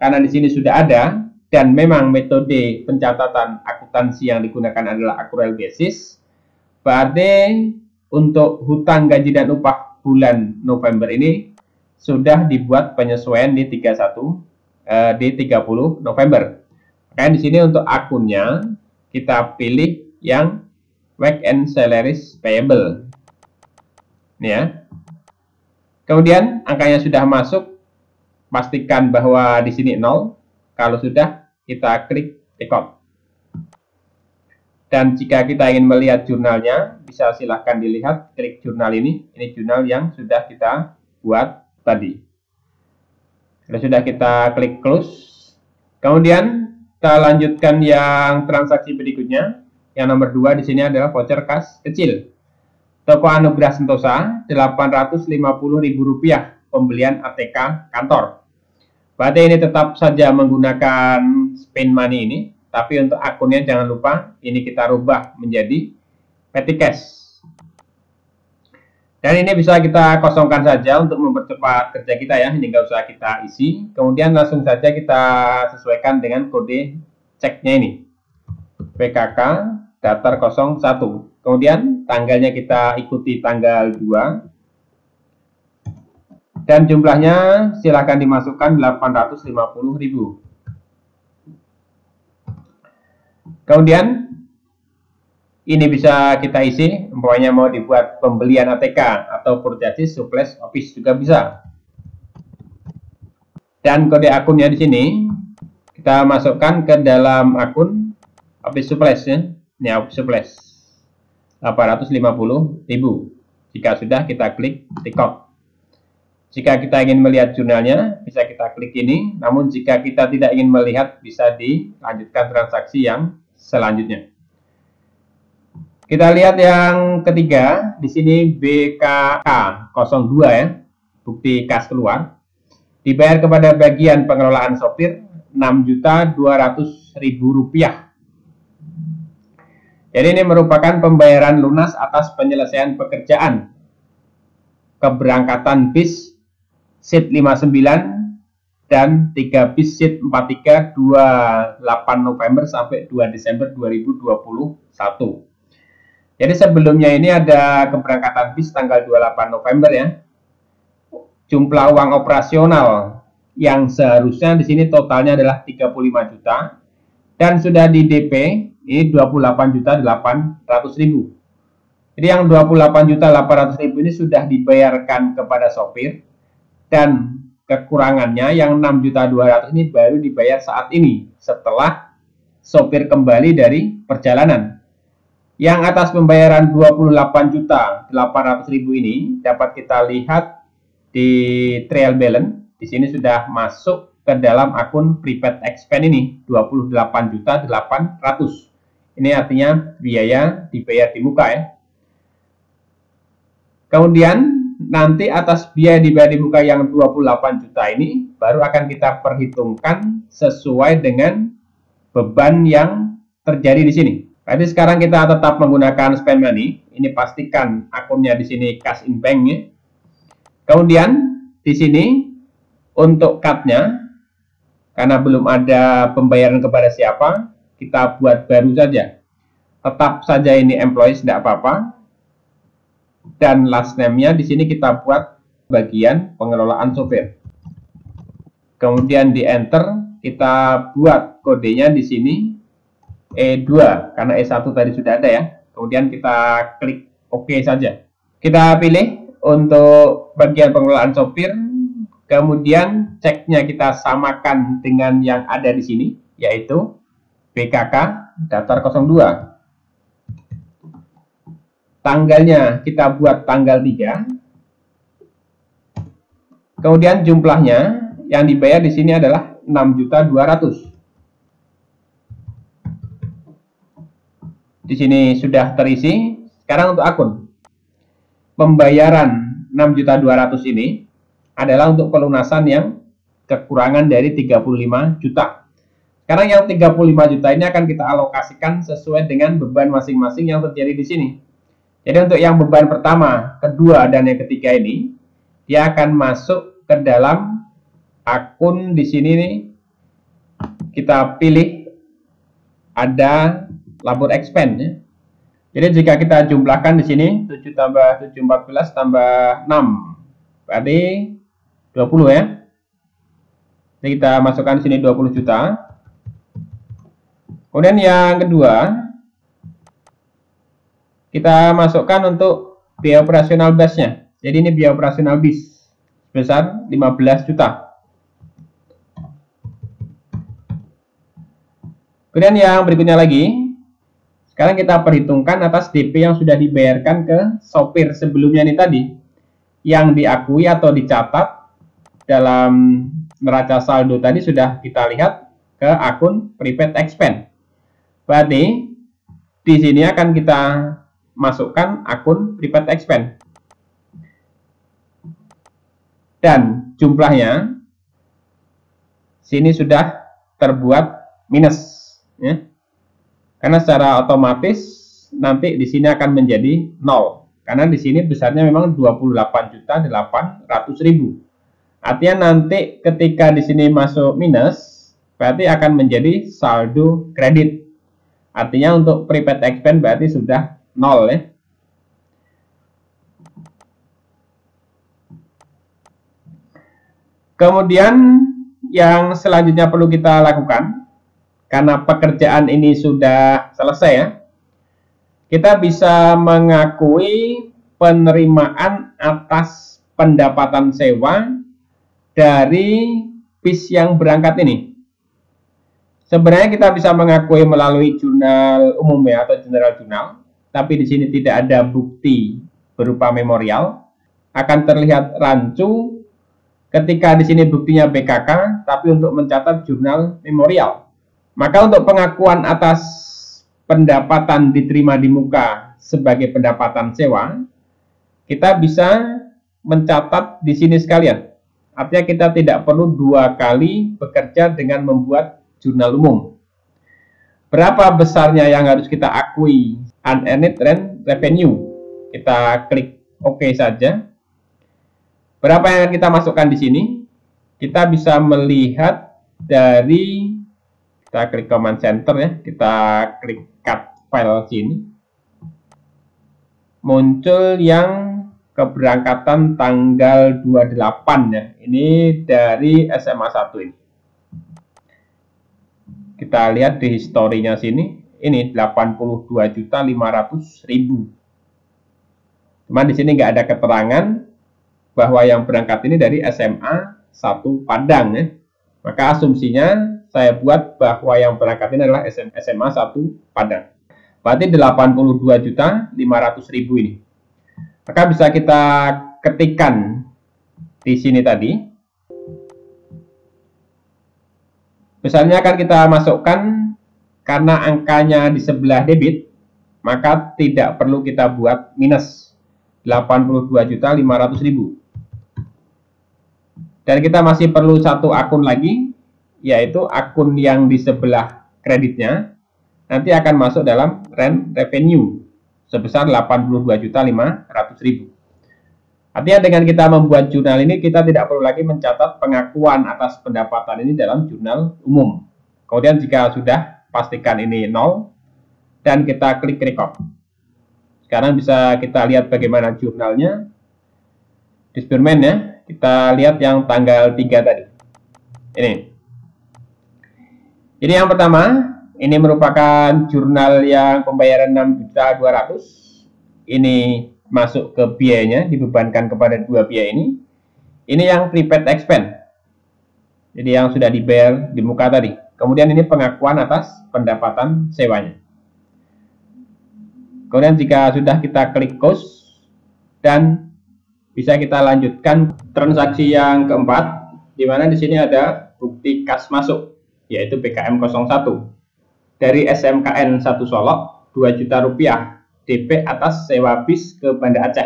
Karena di sini sudah ada, dan memang metode pencatatan akuntansi yang digunakan adalah accrual basis. Berarti untuk hutang gaji dan upah bulan November ini sudah dibuat penyesuaian di 30 November. Makanya di sini untuk akunnya kita pilih yang work and salaries payable. Ini ya. Kemudian angkanya sudah masuk, pastikan bahwa di sini 0. Kalau sudah, kita klik record. Dan jika kita ingin melihat jurnalnya, bisa silahkan dilihat, klik jurnal ini. Ini jurnal yang sudah kita buat tadi. Kalau sudah, kita klik close. Kemudian kita lanjutkan yang transaksi berikutnya. Yang nomor 2 di sini adalah voucher kas kecil. Toko Anugerah Sentosa, Rp850.000 pembelian ATK kantor. Berarti ini tetap saja menggunakan spend money ini, tapi untuk akunnya jangan lupa ini kita rubah menjadi petty cash. Dan ini bisa kita kosongkan saja untuk mempercepat kerja kita ya, ini nggak usah kita isi. Kemudian langsung saja kita sesuaikan dengan kode ceknya ini, PKK datar 01. Kemudian tanggalnya kita ikuti tanggal 2. Dan jumlahnya silakan dimasukkan 850.000. Kemudian ini bisa kita isi, umpamanya mau dibuat pembelian ATK atau purchase supplies office juga bisa. Dan kode akunnya di sini kita masukkan ke dalam akun office supplies ya. Ini office supplies 850.000. Jika sudah kita klik record. Jika kita ingin melihat jurnalnya bisa kita klik ini. Namun jika kita tidak ingin melihat bisa dilanjutkan transaksi yang selanjutnya. Kita lihat yang ketiga, di sini BKK 02 ya, bukti kas keluar. Dibayar kepada bagian pengelolaan sopir 6.200.000 rupiah. Jadi ini merupakan pembayaran lunas atas penyelesaian pekerjaan keberangkatan bis SIT 59 dan 3 bis SIT 43 28 November sampai 2 Desember 2021. Jadi sebelumnya ini ada keberangkatan bis tanggal 28 November ya. Jumlah uang operasional yang seharusnya di sini totalnya adalah 35 juta dan sudah di DP ini 28.800.000. Jadi yang 28.800.000 ini sudah dibayarkan kepada sopir dan kekurangannya yang 6.200.000 ini baru dibayar saat ini setelah sopir kembali dari perjalanan. Yang atas pembayaran 28.800.000 ini dapat kita lihat di trial balance. Di sini sudah masuk ke dalam akun prepaid expense ini 28.800.000. Ini artinya biaya dibayar di muka ya. Kemudian nanti atas biaya dibayar di muka yang 28 juta ini baru akan kita perhitungkan sesuai dengan beban yang terjadi di sini. Jadi sekarang kita tetap menggunakan spend money. Ini pastikan akunnya di sini cash in bank ya. Kemudian di sini untuk cut-nya karena belum ada pembayaran kepada siapa, kita buat baru saja. Tetap saja ini employees tidak apa-apa. Dan last name-nya di sini kita buat bagian pengelolaan sopir. Kemudian di enter kita buat kodenya di sini E2 karena E1 tadi sudah ada ya. Kemudian kita klik OK saja. Kita pilih untuk bagian pengelolaan sopir. Kemudian ceknya kita samakan dengan yang ada di sini yaitu BKK datar 02. Tanggalnya kita buat tanggal 3. Kemudian jumlahnya yang dibayar di sini adalah 6.200.000. Di sini sudah terisi. Sekarang untuk akun. Pembayaran 6.200.000 ini adalah untuk pelunasan yang kekurangan dari 35 juta. Sekarang yang 35 juta ini akan kita alokasikan sesuai dengan beban masing-masing yang terjadi di sini. Jadi untuk yang beban pertama, kedua, dan yang ketiga ini, dia akan masuk ke dalam akun di sini nih. Kita pilih ada labor expense ya. Jadi jika kita jumlahkan di sini 7 tambah 7 14 tambah 6 berarti 20 ya. Jadi kita masukkan di sini 20 juta. Kemudian yang kedua kita masukkan untuk biaya operasional busnya. Jadi ini biaya operasional bis sebesar 15 juta. Kemudian yang berikutnya lagi, sekarang kita perhitungkan atas DP yang sudah dibayarkan ke sopir sebelumnya ini tadi, yang diakui atau dicatat dalam neraca saldo tadi sudah kita lihat ke akun prepaid expense. Berarti di sini akan kita masukkan akun prepaid expense dan jumlahnya sini sudah terbuat minus, ya. Karena secara otomatis nanti di sini akan menjadi 0. Karena di sini besarnya memang 28.800.000. Artinya nanti ketika di sini masuk minus, berarti akan menjadi saldo kredit. Artinya untuk prepaid expense berarti sudah 0, ya. Kemudian yang selanjutnya perlu kita lakukan, karena pekerjaan ini sudah selesai, ya, kita bisa mengakui penerimaan atas pendapatan sewa dari bis yang berangkat ini. Sebenarnya kita bisa mengakui melalui jurnal umum, ya, atau general jurnal, tapi di sini tidak ada bukti berupa memorial. Akan terlihat rancu ketika di sini buktinya BKK, tapi untuk mencatat jurnal memorial. Maka untuk pengakuan atas pendapatan diterima di muka sebagai pendapatan sewa, kita bisa mencatat di sini sekalian. Artinya kita tidak perlu 2 kali bekerja dengan membuat jurnal umum. Berapa besarnya yang harus kita akui unearned rent revenue? Kita klik OK saja. Berapa yang kita masukkan di sini? Kita bisa melihat dari, kita klik command center, ya, kita klik cut file sini. Muncul yang keberangkatan tanggal 28, ya. Ini dari SMA 1 ini. Kita lihat di historinya sini, ini 82.500.000. Cuman di sini nggak ada keterangan bahwa yang berangkat ini dari SMA 1 Padang, ya. Maka asumsinya saya buat bahwa yang berangkat ini adalah SMA 1 Padang. Berarti 82.500.000 ini. Maka bisa kita ketikkan di sini tadi. Misalnya akan kita masukkan, karena angkanya di sebelah debit, maka tidak perlu kita buat minus 82.500.000. Dan kita masih perlu 1 akun lagi, yaitu akun yang di sebelah kreditnya nanti akan masuk dalam rent revenue sebesar 82.500.000. Artinya dengan kita membuat jurnal ini, kita tidak perlu lagi mencatat pengakuan atas pendapatan ini dalam jurnal umum. Kemudian jika sudah, pastikan ini 0 dan kita klik record. Sekarang bisa kita lihat bagaimana jurnalnya. Disbursement, ya. Kita lihat yang tanggal 3 tadi. Ini. Jadi yang pertama, ini merupakan jurnal yang pembayaran 6.200.000. Ini masuk ke biayanya, dibebankan kepada 2 biaya ini. Ini yang prepaid expense. Jadi yang sudah dibayar di muka tadi. Kemudian ini pengakuan atas pendapatan sewanya. Kemudian jika sudah, kita klik close dan bisa kita lanjutkan transaksi yang keempat, di mana di sini ada bukti kas masuk, yaitu BKM 01 dari SMKN 1 Solok, 2 juta rupiah DP atas sewa bis ke Banda Aceh.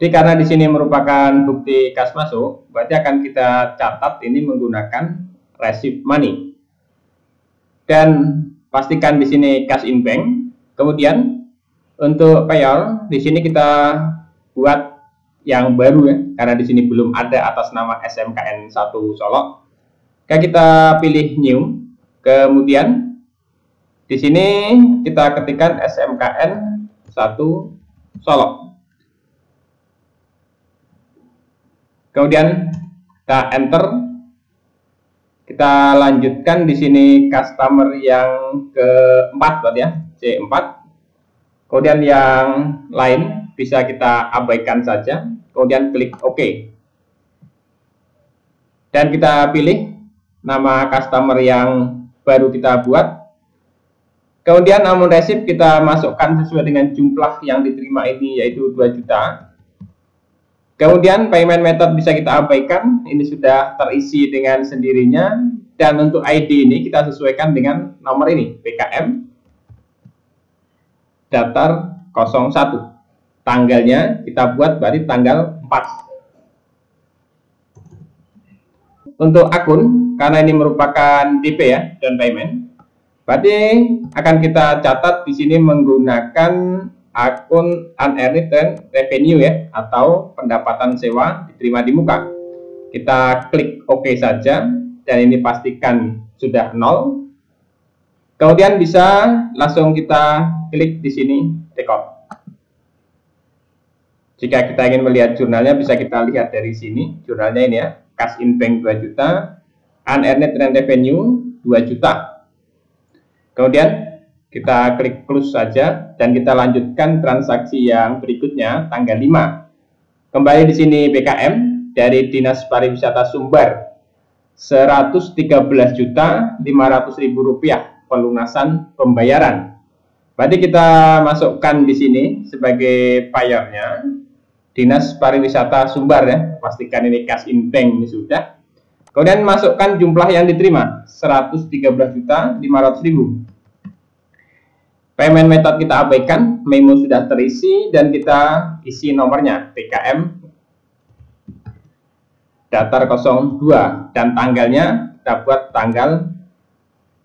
Jadi karena di sini merupakan bukti kas masuk, berarti akan kita catat ini menggunakan receipt money. Dan pastikan di sini cash in bank. Kemudian untuk payout, di sini kita buat yang baru, ya, karena di sini belum ada atas nama SMKN 1 Solok. Kita pilih new. Kemudian di sini kita ketikkan SMKN 1 Solok. Kemudian kita enter. Kita lanjutkan di sini customer yang keempat, ya, C4. Kemudian yang lain bisa kita abaikan saja, kemudian klik OK. Dan kita pilih nama customer yang baru kita buat. Kemudian amount receipt kita masukkan sesuai dengan jumlah yang diterima ini, yaitu 2 juta. Kemudian payment method bisa kita abaikan, ini sudah terisi dengan sendirinya. Dan untuk ID ini kita sesuaikan dengan nomor ini, BKM Datar 01. Tanggalnya kita buat berarti tanggal 4. untuk akun, karena ini merupakan DP ya, down payment, berarti akan kita catat di sini menggunakan akun unearned revenue ya, atau pendapatan sewa diterima di muka. Kita klik OK saja, dan ini pastikan sudah 0. Kemudian bisa langsung kita klik di sini record. Jika kita ingin melihat jurnalnya, bisa kita lihat dari sini. Jurnalnya ini ya, cash in bank 2 juta, unearned revenue 2 juta. Kemudian kita klik close saja, dan kita lanjutkan transaksi yang berikutnya tanggal 5. Kembali di sini BKM dari Dinas Pariwisata Sumbar, Rp113.500.000 pelunasan pembayaran. Berarti kita masukkan di sini sebagai payarnya Dinas Pariwisata Sumbar ya. Pastikan ini cash in bank ini sudah. Kemudian masukkan jumlah yang diterima 113.500.000. Payment method kita abaikan, memo sudah terisi, dan kita isi nomornya PKM Datar 02, dan tanggalnya kita buat tanggal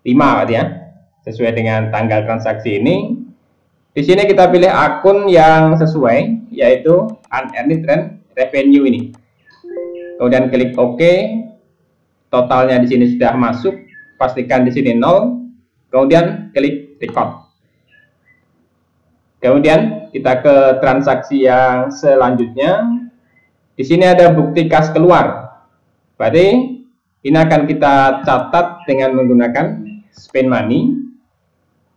5 ya, sesuai dengan tanggal transaksi ini. Di sini kita pilih akun yang sesuai, yaitu unearned revenue ini. Kemudian klik OK. Totalnya di sini sudah masuk, pastikan di sini 0. Kemudian klik record. Kemudian kita ke transaksi yang selanjutnya. Di sini ada bukti kas keluar. Berarti ini akan kita catat dengan menggunakan spend money.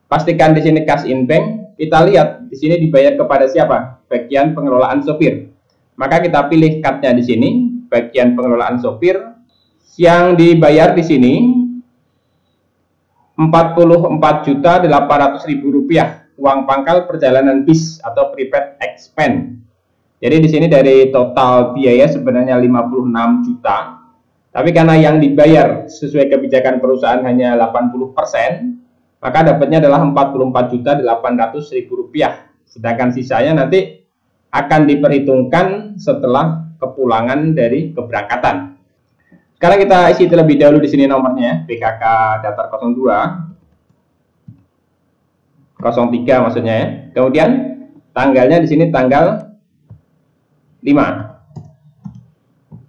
Pastikan di sini cash in bank. Kita lihat di sini dibayar kepada siapa? Bagian pengelolaan sopir. Maka kita pilih card-nya di sini, bagian pengelolaan sopir. Yang dibayar di sini Rp44.800.000 uang pangkal perjalanan bis atau prepaid expense. Jadi di sini dari total biaya sebenarnya 56 juta. Tapi karena yang dibayar sesuai kebijakan perusahaan hanya 80%, maka dapatnya adalah Rp44.800.000. Sedangkan sisanya nanti akan diperhitungkan setelah kepulangan dari keberangkatan. Sekarang kita isi terlebih dahulu di sini nomornya, BKK Datar 02, 03 maksudnya ya. Kemudian tanggalnya di sini tanggal 5.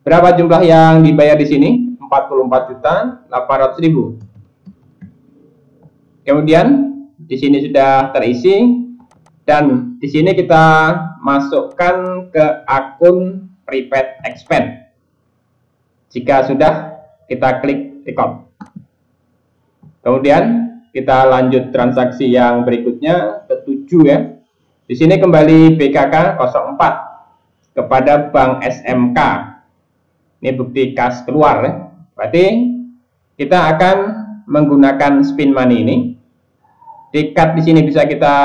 Berapa jumlah yang dibayar di sini? 44.800.000. Kemudian di sini sudah terisi, dan di sini kita masukkan ke akun prepaid expense. Jika sudah, kita klik record. Kemudian kita lanjut transaksi yang berikutnya, ke-7 ya. Di sini kembali BKK 04 kepada Bank SMK. Ini bukti kas keluar ya. Berarti kita akan menggunakan spin money ini. Tiket di sini bisa kita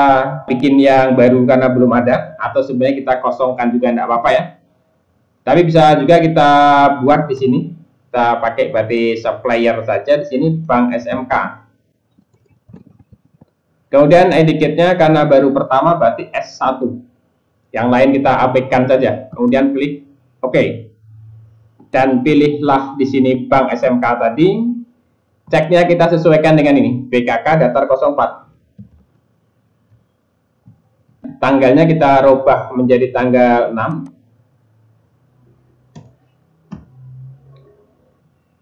bikin yang baru karena belum ada, atau sebenarnya kita kosongkan juga tidak apa-apa ya. Tapi bisa juga kita buat di sini. Kita pakai berarti supplier saja di sini Bank SMK. Kemudian etiketnya karena baru pertama berarti S1. Yang lain kita abaikan saja. Kemudian klik OK. Dan pilihlah di sini Bank SMK tadi. Ceknya kita sesuaikan dengan ini, BKK Datar 04. Tanggalnya kita rubah menjadi tanggal 6.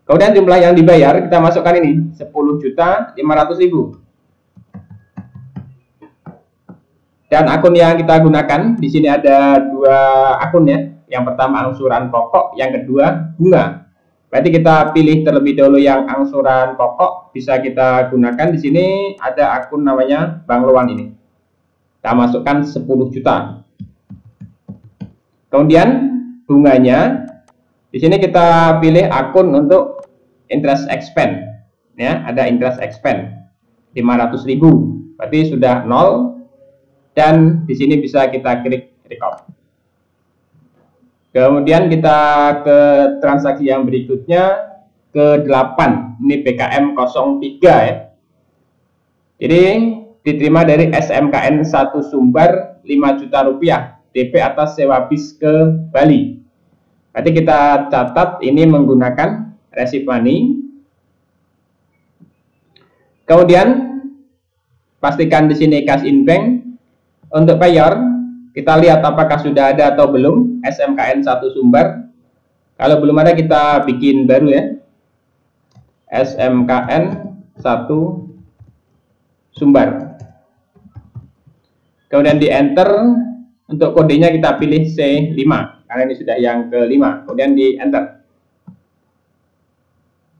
Kemudian jumlah yang dibayar kita masukkan ini 10.500.000. Dan akun yang kita gunakan di sini ada 2 akun ya. Yang pertama angsuran pokok, yang kedua bunga. Berarti kita pilih terlebih dahulu yang angsuran pokok, bisa kita gunakan di sini ada akun namanya Bank Loan ini. Kita masukkan 10 juta. Kemudian bunganya di sini kita pilih akun untuk interest expense. Ya, ada interest expense 500.000. Berarti sudah 0, dan di sini bisa kita klik record. Kemudian kita ke transaksi yang berikutnya, ke-8. Ini BKM 03 ya. Jadi diterima dari SMKN 1 Sumbar 5 juta rupiah DP atas sewa bis ke Bali. Berarti kita catat ini menggunakan receive money. Kemudian pastikan di sini cash in bank. Untuk payer, kita lihat apakah sudah ada atau belum SMKN 1 Sumbar. Kalau belum ada, kita bikin baru ya. SMKN 1 Sumbar. Kemudian di enter. Untuk kodenya kita pilih C5 karena ini sudah yang ke-5. Kemudian di enter.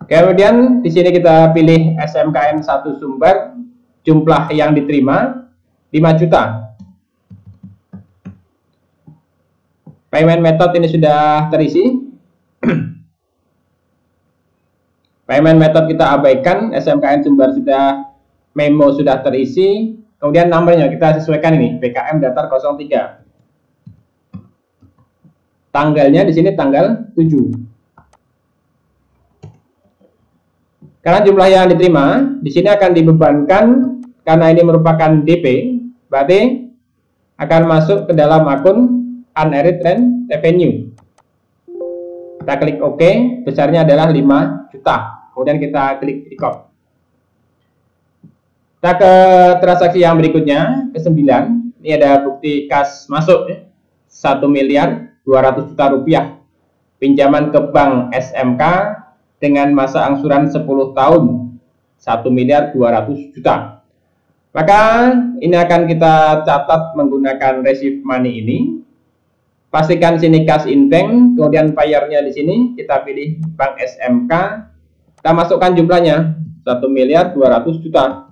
Kemudian di sini kita pilih SMKN 1 Sumbar. Jumlah yang diterima 5 juta. Payment method ini sudah terisi. Payment method kita abaikan. SMKN Sumbar sudah, memo sudah terisi. Kemudian nomornya kita sesuaikan ini, BKM Datar 03. Tanggalnya di sini tanggal 7. Karena jumlah yang diterima di sini akan dibebankan karena ini merupakan DP, berarti akan masuk ke dalam akun Unearned Revenue. Kita klik OK, besarnya adalah 5 juta. Kemudian kita klik record. Kita ke transaksi yang berikutnya, ke-9. Ini ada bukti kas masuk ya. 1.200.000.000 rupiah. Pinjaman ke bank SMK dengan masa angsuran 10 tahun. 1.200.000.000. Maka ini akan kita catat menggunakan receive money ini. Pastikan sini cash in bank, kemudian payernya di sini kita pilih bank SMK. Kita masukkan jumlahnya 1.200.000.000.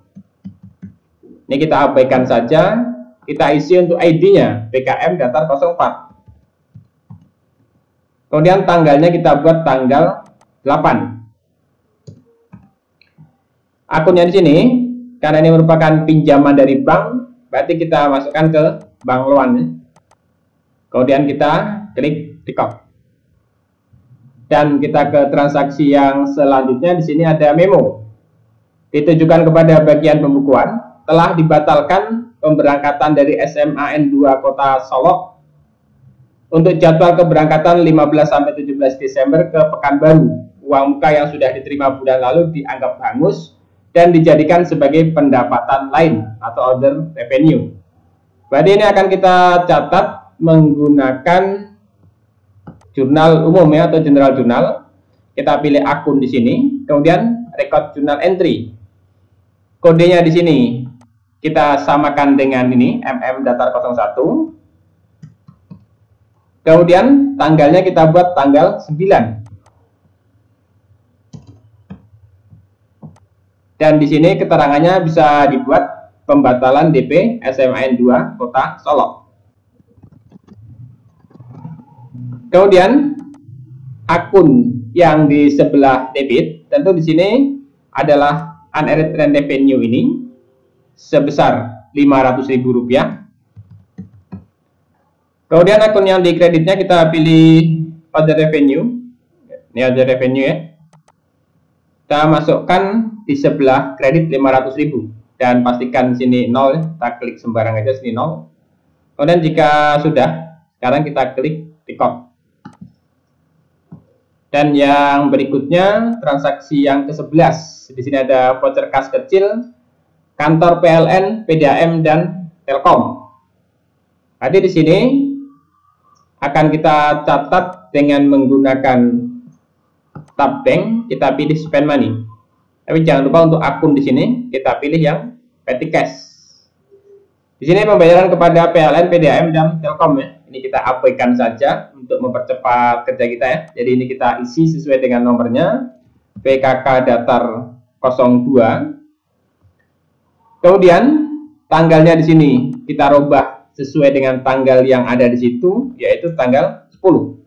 Ini kita abaikan saja. Kita isi untuk ID-nya BKM Datar 04. Kemudian tanggalnya kita buat tanggal 8. Akunnya di sini karena ini merupakan pinjaman dari bank, berarti kita masukkan ke Bank Loan. Kemudian kita klik record. Dan kita ke transaksi yang selanjutnya. Di sini ada memo. Ditujukan kepada bagian pembukuan. Telah dibatalkan pemberangkatan dari SMAN 2 Kota Solok untuk jadwal keberangkatan 15-17 Desember ke Pekanbaru. Uang muka yang sudah diterima bulan lalu dianggap hangus dan dijadikan sebagai pendapatan lain atau other revenue. Berarti ini akan kita catat menggunakan jurnal umum ya, atau general jurnal. Kita pilih akun di sini, kemudian record journal entry. Kodenya di sini kita samakan dengan ini Datar 01. Kemudian tanggalnya kita buat tanggal 9. Dan di sini keterangannya bisa dibuat pembatalan DP SMAN 2 Kota Solok. Kemudian akun yang di sebelah debit, tentu di sini adalah unearned revenue ini sebesar Rp500.000. Kemudian akun yang di kreditnya kita pilih other revenue. Ini other revenue ya. Kita masukkan di sebelah kredit 500.000 dan pastikan sini 0. Kita klik sembarang aja sini 0. Kemudian jika sudah, sekarang kita klik record. Dan yang berikutnya transaksi yang ke-11. Di sini ada voucher kas kecil, kantor PLN, PDAM dan Telkom. Jadi di sini akan kita catat dengan menggunakan tab bank. Kita pilih spend money. Tapi jangan lupa untuk akun di sini kita pilih yang petty cash. Di sini pembayaran kepada PLN, PDAM dan Telkom ya. Ini kita abaikan saja untuk mempercepat kerja kita ya. Jadi ini kita isi sesuai dengan nomornya. PKK Datar 02. Kemudian tanggalnya di sini kita rubah sesuai dengan tanggal yang ada di situ, yaitu tanggal 10.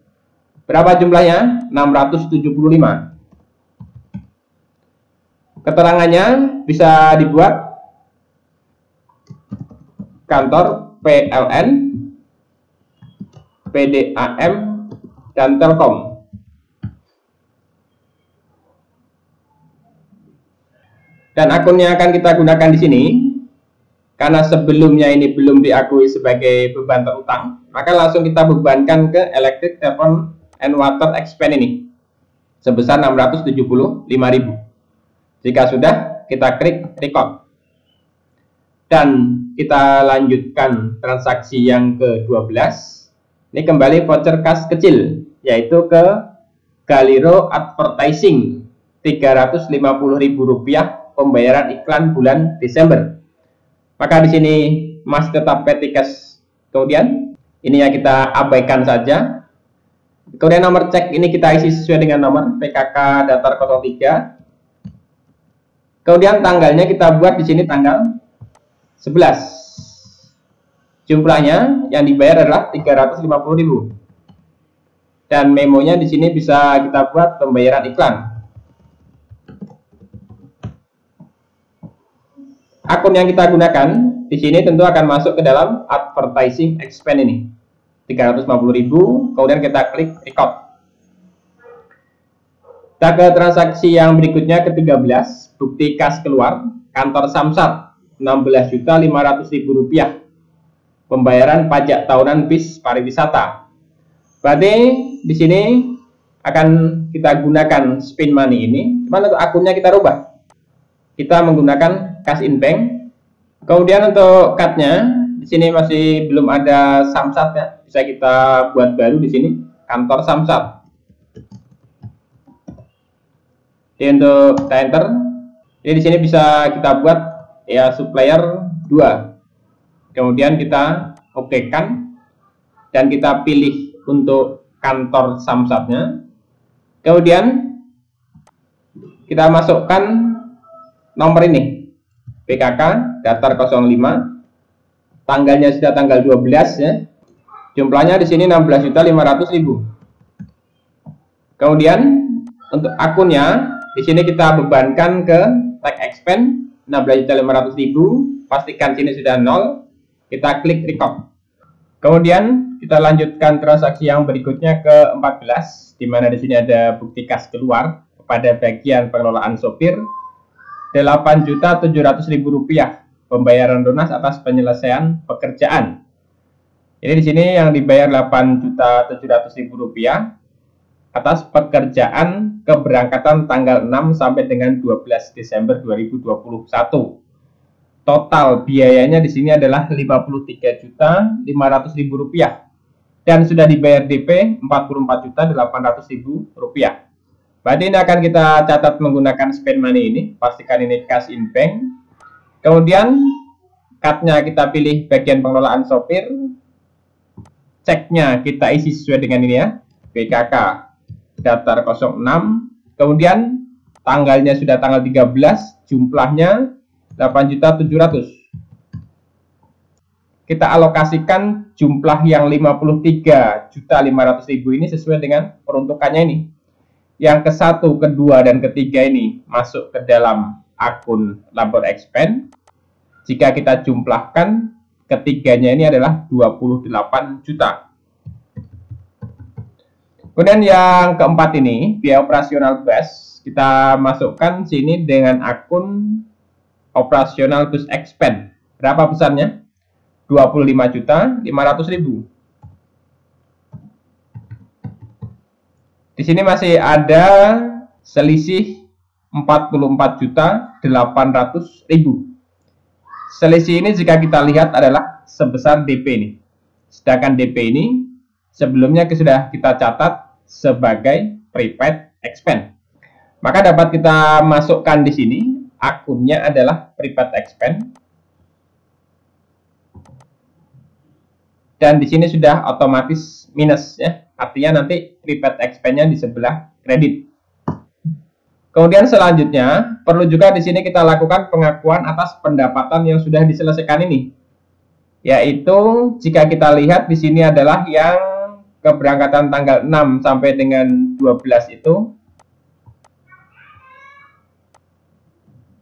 Berapa jumlahnya? 675. Keterangannya bisa dibuat kantor PLN, PDAM dan Telkom. Dan akunnya akan kita gunakan di sini karena sebelumnya ini belum diakui sebagai beban terutang, maka langsung kita bebankan ke electric, telepon, and water expense ini. sebesar 675.000. Jika sudah, kita klik record. Dan kita lanjutkan transaksi yang ke-12. Ini kembali voucher kas kecil, yaitu ke Galero Advertising, Rp350.000 pembayaran iklan bulan Desember. Maka di sini masih tetap petty cash. Kemudian ini ya kita abaikan saja. Kemudian nomor cek ini kita isi sesuai dengan nomor PKK datar 03. Kemudian tanggalnya kita buat di sini tanggal 11. Jumlahnya yang dibayar adalah 350.000. Dan memonya di sini bisa kita buat pembayaran iklan. Akun yang kita gunakan di sini tentu akan masuk ke dalam advertising expense ini. 350.000, kemudian kita klik record. Kita ke transaksi yang berikutnya ke-13, bukti kas keluar, kantor Samsat, Rp16.500.000. Pembayaran pajak tahunan bis pariwisata. Berarti di sini akan kita gunakan spin money ini. Cuman untuk akunnya kita rubah. Kita menggunakan cash in bank. Kemudian untuk cardnya di sini masih belum ada Samsat ya. Bisa kita buat baru di sini kantor Samsat. Jadi untuk kita enter. Jadi di sini bisa kita buat ya supplier 2. Kemudian kita okekan dan kita pilih untuk kantor Samsatnya. Kemudian kita masukkan nomor ini, PKK datar 05. Tanggalnya sudah tanggal 12 ya. Jumlahnya di sini 16.500.000. Kemudian untuk akunnya di sini kita bebankan ke tax expense 16.500.000. Pastikan sini sudah 0. Kita klik record. Kemudian kita lanjutkan transaksi yang berikutnya ke-14, di mana di sini ada bukti kas keluar kepada bagian pengelolaan sopir Rp8.700.000 pembayaran lunas atas penyelesaian pekerjaan. Ini di sini yang dibayar Rp8.700.000 atas pekerjaan keberangkatan tanggal 6 sampai dengan 12 Desember 2021. Total biayanya di sini adalah Rp53.500.000 dan sudah dibayar DP Rp44.800.000. Berarti ini akan kita catat menggunakan spend money ini. Pastikan ini cash in bank. Kemudian cardnya kita pilih bagian pengelolaan sopir. Ceknya kita isi sesuai dengan ini ya. PKK datar 06. Kemudian tanggalnya sudah tanggal 13. Jumlahnya 8.700.000. Kita alokasikan jumlah yang 53.500.000 ini sesuai dengan peruntukannya ini. Yang ke-1, kedua, dan ketiga ini masuk ke dalam akun labor expense. Jika kita jumlahkan, ketiganya ini adalah 28 juta. Kemudian yang keempat ini, biaya operasional bus, kita masukkan sini dengan akun operasional bus expense. Berapa besarnya? 25.500.000. Di sini masih ada selisih 44.800.000. Selisih ini jika kita lihat adalah sebesar DP ini. Sedangkan DP ini sebelumnya sudah kita catat sebagai prepaid expense. Maka dapat kita masukkan di sini. Akunnya adalah prepaid expense. Dan di sini sudah otomatis minus ya. Artinya nanti prepaid expense-nya di sebelah kredit. Kemudian selanjutnya perlu juga di sini kita lakukan pengakuan atas pendapatan yang sudah diselesaikan ini. Yaitu jika kita lihat di sini adalah yang keberangkatan tanggal 6 sampai dengan 12 itu.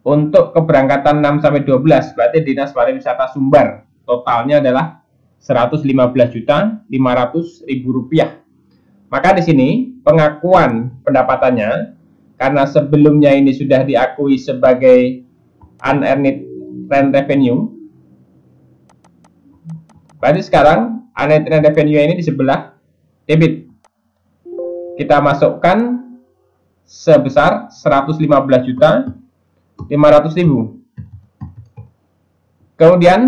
Untuk keberangkatan 6 sampai 12 berarti Dinas Pariwisata Sumbar totalnya adalah Rp115.500.000. Maka di sini pengakuan pendapatannya karena sebelumnya ini sudah diakui sebagai unearned rent revenue. Berarti sekarang unearned rent revenue ini di sebelah debit. Kita masukkan sebesar 115.500.000. Kemudian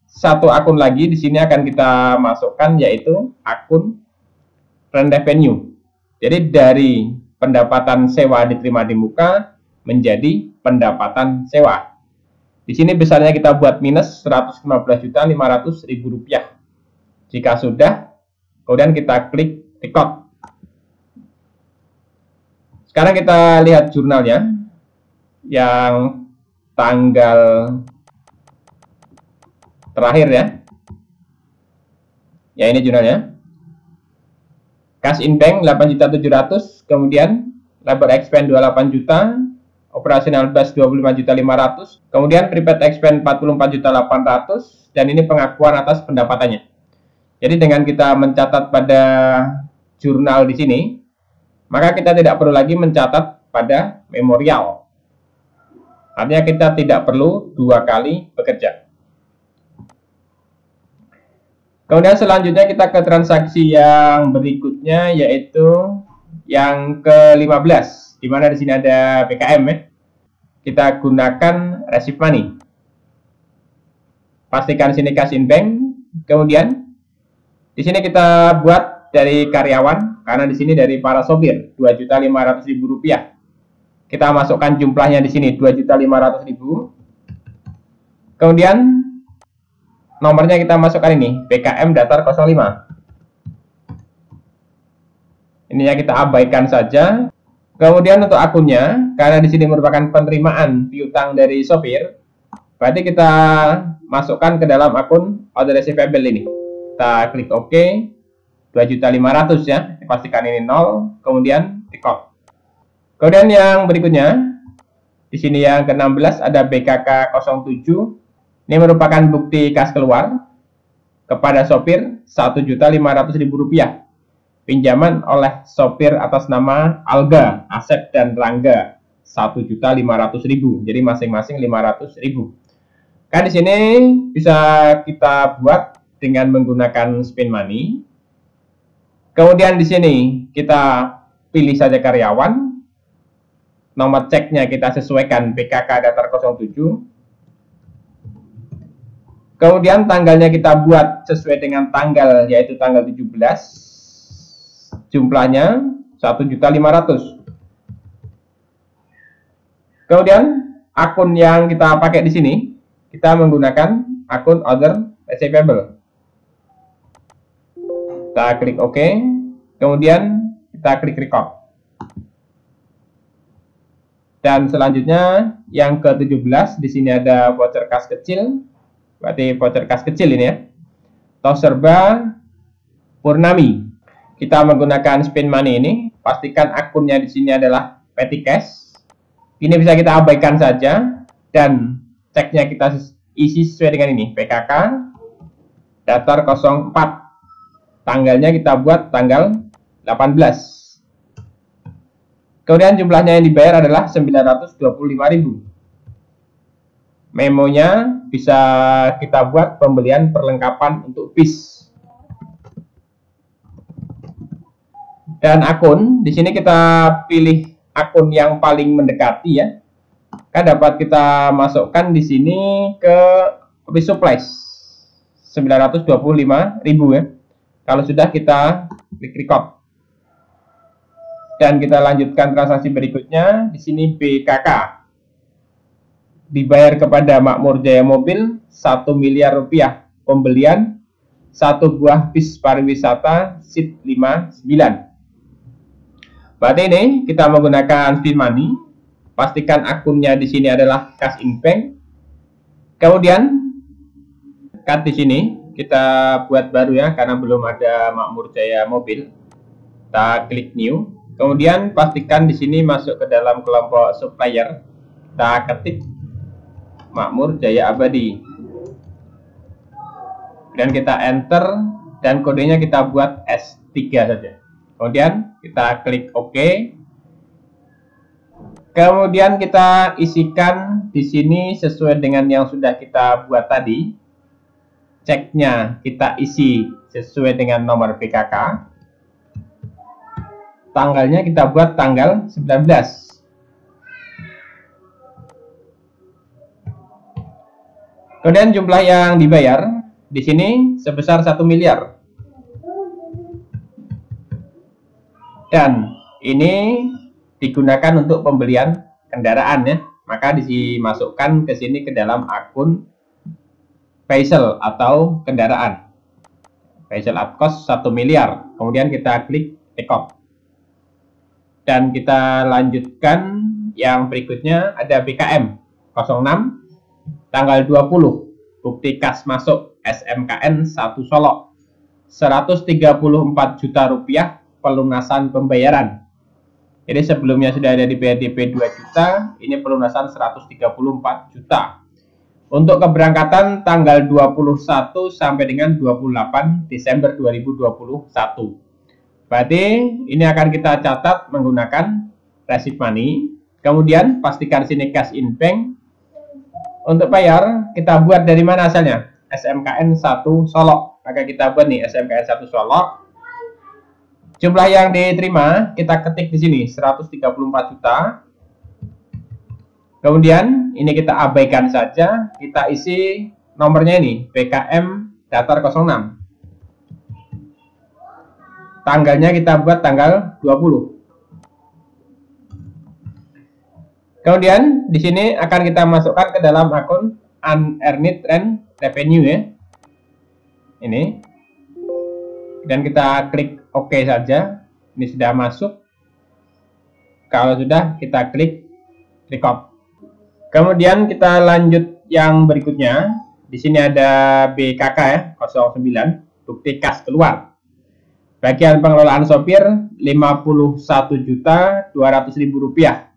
satu akun lagi di sini akan kita masukkan, yaitu akun rent revenue. Jadi dari pendapatan sewa diterima di muka menjadi pendapatan sewa. Di sini besarnya kita buat minus 115.500.000 rupiah. Jika sudah, kemudian kita klik record. Sekarang kita lihat jurnalnya yang tanggal terakhir ya. Ya, ini jurnalnya. Cash in bank 8.700.000, kemudian labor expense 28 juta, operational bus 25.500.000, kemudian prepaid expense 44.800.000, dan ini pengakuan atas pendapatannya. Jadi dengan kita mencatat pada jurnal di sini, maka kita tidak perlu lagi mencatat pada memorial. Artinya kita tidak perlu dua kali bekerja. Kemudian selanjutnya kita ke transaksi yang berikutnya, yaitu yang ke-15, di mana di sini ada PKM ya. Kita gunakan receive money. Pastikan sini cash in bank. Kemudian di sini kita buat dari karyawan, karena di sini dari para sopir 2.500.000 rupiah. Kita masukkan jumlahnya di sini 2.500.000. Kemudian nomornya kita masukkan ini, PKM datar 05. Ininya kita abaikan saja. Kemudian untuk akunnya, karena di sini merupakan penerimaan piutang dari sopir, berarti kita masukkan ke dalam akun order receivable ini. Kita klik OK, 2.500.000 ya, pastikan ini 0, kemudian record. Kemudian yang berikutnya, di sini yang ke-16 ada BKK 07. Ini merupakan bukti kas keluar kepada sopir 1.500.000 rupiah. Pinjaman oleh sopir atas nama Alga, Asep, dan Rangga 1.500.000. Jadi masing-masing 500.000. Kan di sini bisa kita buat dengan menggunakan spin money. Kemudian di sini kita pilih saja karyawan. Nomor ceknya kita sesuaikan BKK datar 07. Kemudian tanggalnya kita buat sesuai dengan tanggal, yaitu tanggal 17. Jumlahnya 1.500.000. Kemudian akun yang kita pakai di sini, kita menggunakan akun order receivable. Kita klik OK. Kemudian kita klik record. Dan selanjutnya yang ke-17, di sini ada voucher kas kecil. Berarti voucher kas kecil ini ya. Toserba Purnami. Kita menggunakan spin money ini. Pastikan akunnya di sini adalah petty cash. Ini bisa kita abaikan saja. Dan ceknya kita isi sesuai dengan ini. PKK datar 04. Tanggalnya kita buat tanggal 18. Kemudian jumlahnya yang dibayar adalah 925.000. Memonya bisa kita buat pembelian perlengkapan untuk bis. Dan akun, di sini kita pilih akun yang paling mendekati ya. Kan dapat kita masukkan di sini ke office supplies 925.000 ya. Kalau sudah kita klik record. Dan kita lanjutkan transaksi berikutnya. Di sini BKK. Dibayar kepada Makmur Jaya Mobil 1 miliar rupiah, pembelian 1 buah bis pariwisata SIT 59. Berarti ini kita menggunakan spin money. Pastikan akunnya di sini adalah cash in bank. Kemudian cut di sini kita buat baru ya, karena belum ada Makmur Jaya Mobil. Kita klik new. Kemudian pastikan di sini masuk ke dalam kelompok supplier. Kita ketik Makmur Jaya Abadi. Dan kita enter dan kodenya kita buat S3 saja. Kemudian kita klik OK. Kemudian kita isikan di sini sesuai dengan yang sudah kita buat tadi. Ceknya kita isi sesuai dengan nomor PKK. tanggalnya kita buat tanggal 19. Kemudian jumlah yang dibayar di sini sebesar 1 miliar. Dan ini digunakan untuk pembelian kendaraan ya. Maka dimasukkan ke sini ke dalam akun vehicle atau kendaraan. Vehicle at cost 1 miliar. Kemudian kita klik record. Dan kita lanjutkan yang berikutnya ada BKM 06 tanggal 20, bukti kas masuk SMKN 1 Solo, 134 juta rupiah pelunasan pembayaran. Jadi sebelumnya sudah ada di DP 2 juta, ini pelunasan 134 juta. Untuk keberangkatan tanggal 21 sampai dengan 28 Desember 2021. Berarti ini akan kita catat menggunakan receipt money. Kemudian pastikan sini cash in bank. Untuk bayar, kita buat dari mana asalnya? SMKN 1 Solo. Maka kita buat nih SMKN 1 Solo. Jumlah yang diterima, kita ketik di sini 134 juta. Kemudian ini kita abaikan saja. Kita isi nomornya ini, BKM datar 06. Tanggalnya kita buat tanggal 20. Kemudian di sini akan kita masukkan ke dalam akun unearned revenue ya. Ini. Dan kita klik OK saja. Ini sudah masuk. Kalau sudah, kita klik record. Kemudian kita lanjut yang berikutnya. Di sini ada BKK ya, 09, bukti kas keluar. Bagian pengelolaan sopir 51.200.000 rupiah.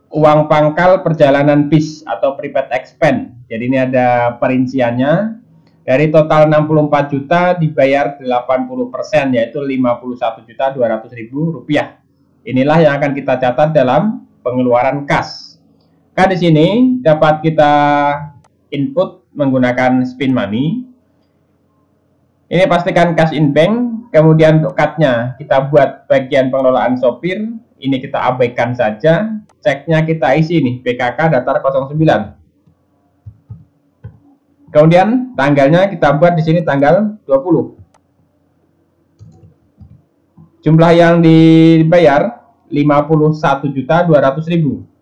Uang pangkal perjalanan bis atau private expense. Jadi ini ada perinciannya. Dari total 64 juta dibayar 80%, yaitu 51.200.000 rupiah. Inilah yang akan kita catat dalam pengeluaran kas. Nah, di sini dapat kita input menggunakan spin money. Ini pastikan cash in bank. Kemudian untuk cutnya kita buat bagian pengelolaan sopir. Ini kita abaikan saja. Ceknya kita isi nih, BKK datar 09. Kemudian tanggalnya kita buat di sini tanggal 20. Jumlah yang dibayar 51.200.000.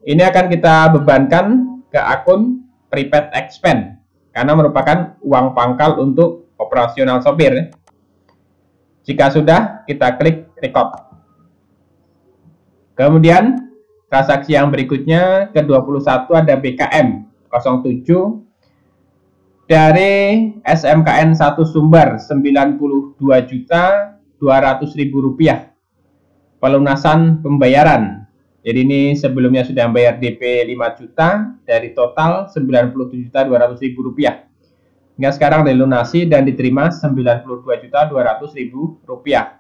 Ini akan kita bebankan ke akun prepaid expense karena merupakan uang pangkal untuk operasional sopir. Jika sudah, kita klik record. Kemudian transaksi yang berikutnya ke-21 ada BKM 07 dari SMKN 1 Sumbar 92.200.000 rupiah pelunasan pembayaran. Jadi ini sebelumnya sudah membayar DP 5 juta dari total 97.200.000 rupiah. Hingga sekarang dilunasi dan diterima 92.200.000 rupiah.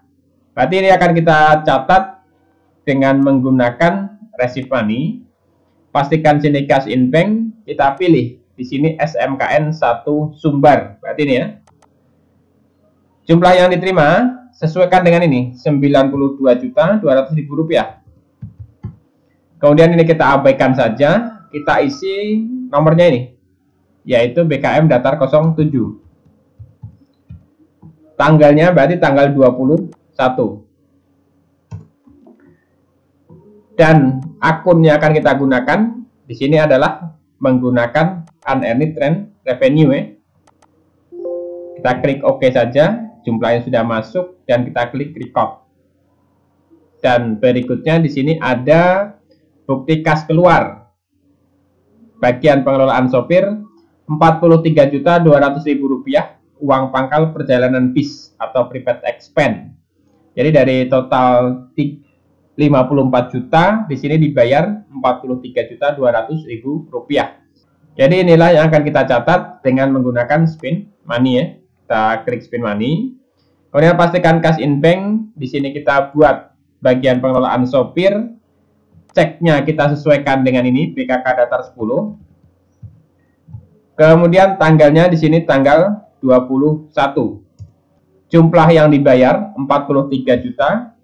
Berarti ini akan kita catat dengan menggunakan receipt money. Pastikan sini cash in bank, kita pilih di sini SMKN 1 Sumbar. Berarti ini ya. Jumlah yang diterima sesuaikan dengan ini 92.200.000 rupiah. Kemudian ini kita abaikan saja, kita isi nomornya ini, yaitu BKM datar 07. Tanggalnya berarti tanggal 21. Dan akun yang akan kita gunakan di sini adalah menggunakan unearned revenue ya. Kita klik OK saja, jumlahnya sudah masuk dan kita klik record. Dan berikutnya di sini ada bukti kas keluar. Bagian pengelolaan sopir 43.200.000 rupiah uang pangkal perjalanan bis atau private expense. Jadi dari total 54 juta di sini dibayar 43.200.000 rupiah. Jadi inilah yang akan kita catat dengan menggunakan spin money ya. Kita klik spin money. Kemudian pastikan cash in bank. Di sini kita buat bagian pengelolaan sopir. Ceknya kita sesuaikan dengan ini BKK datar 10. Kemudian tanggalnya di sini tanggal 21. Jumlah yang dibayar 43.200.000.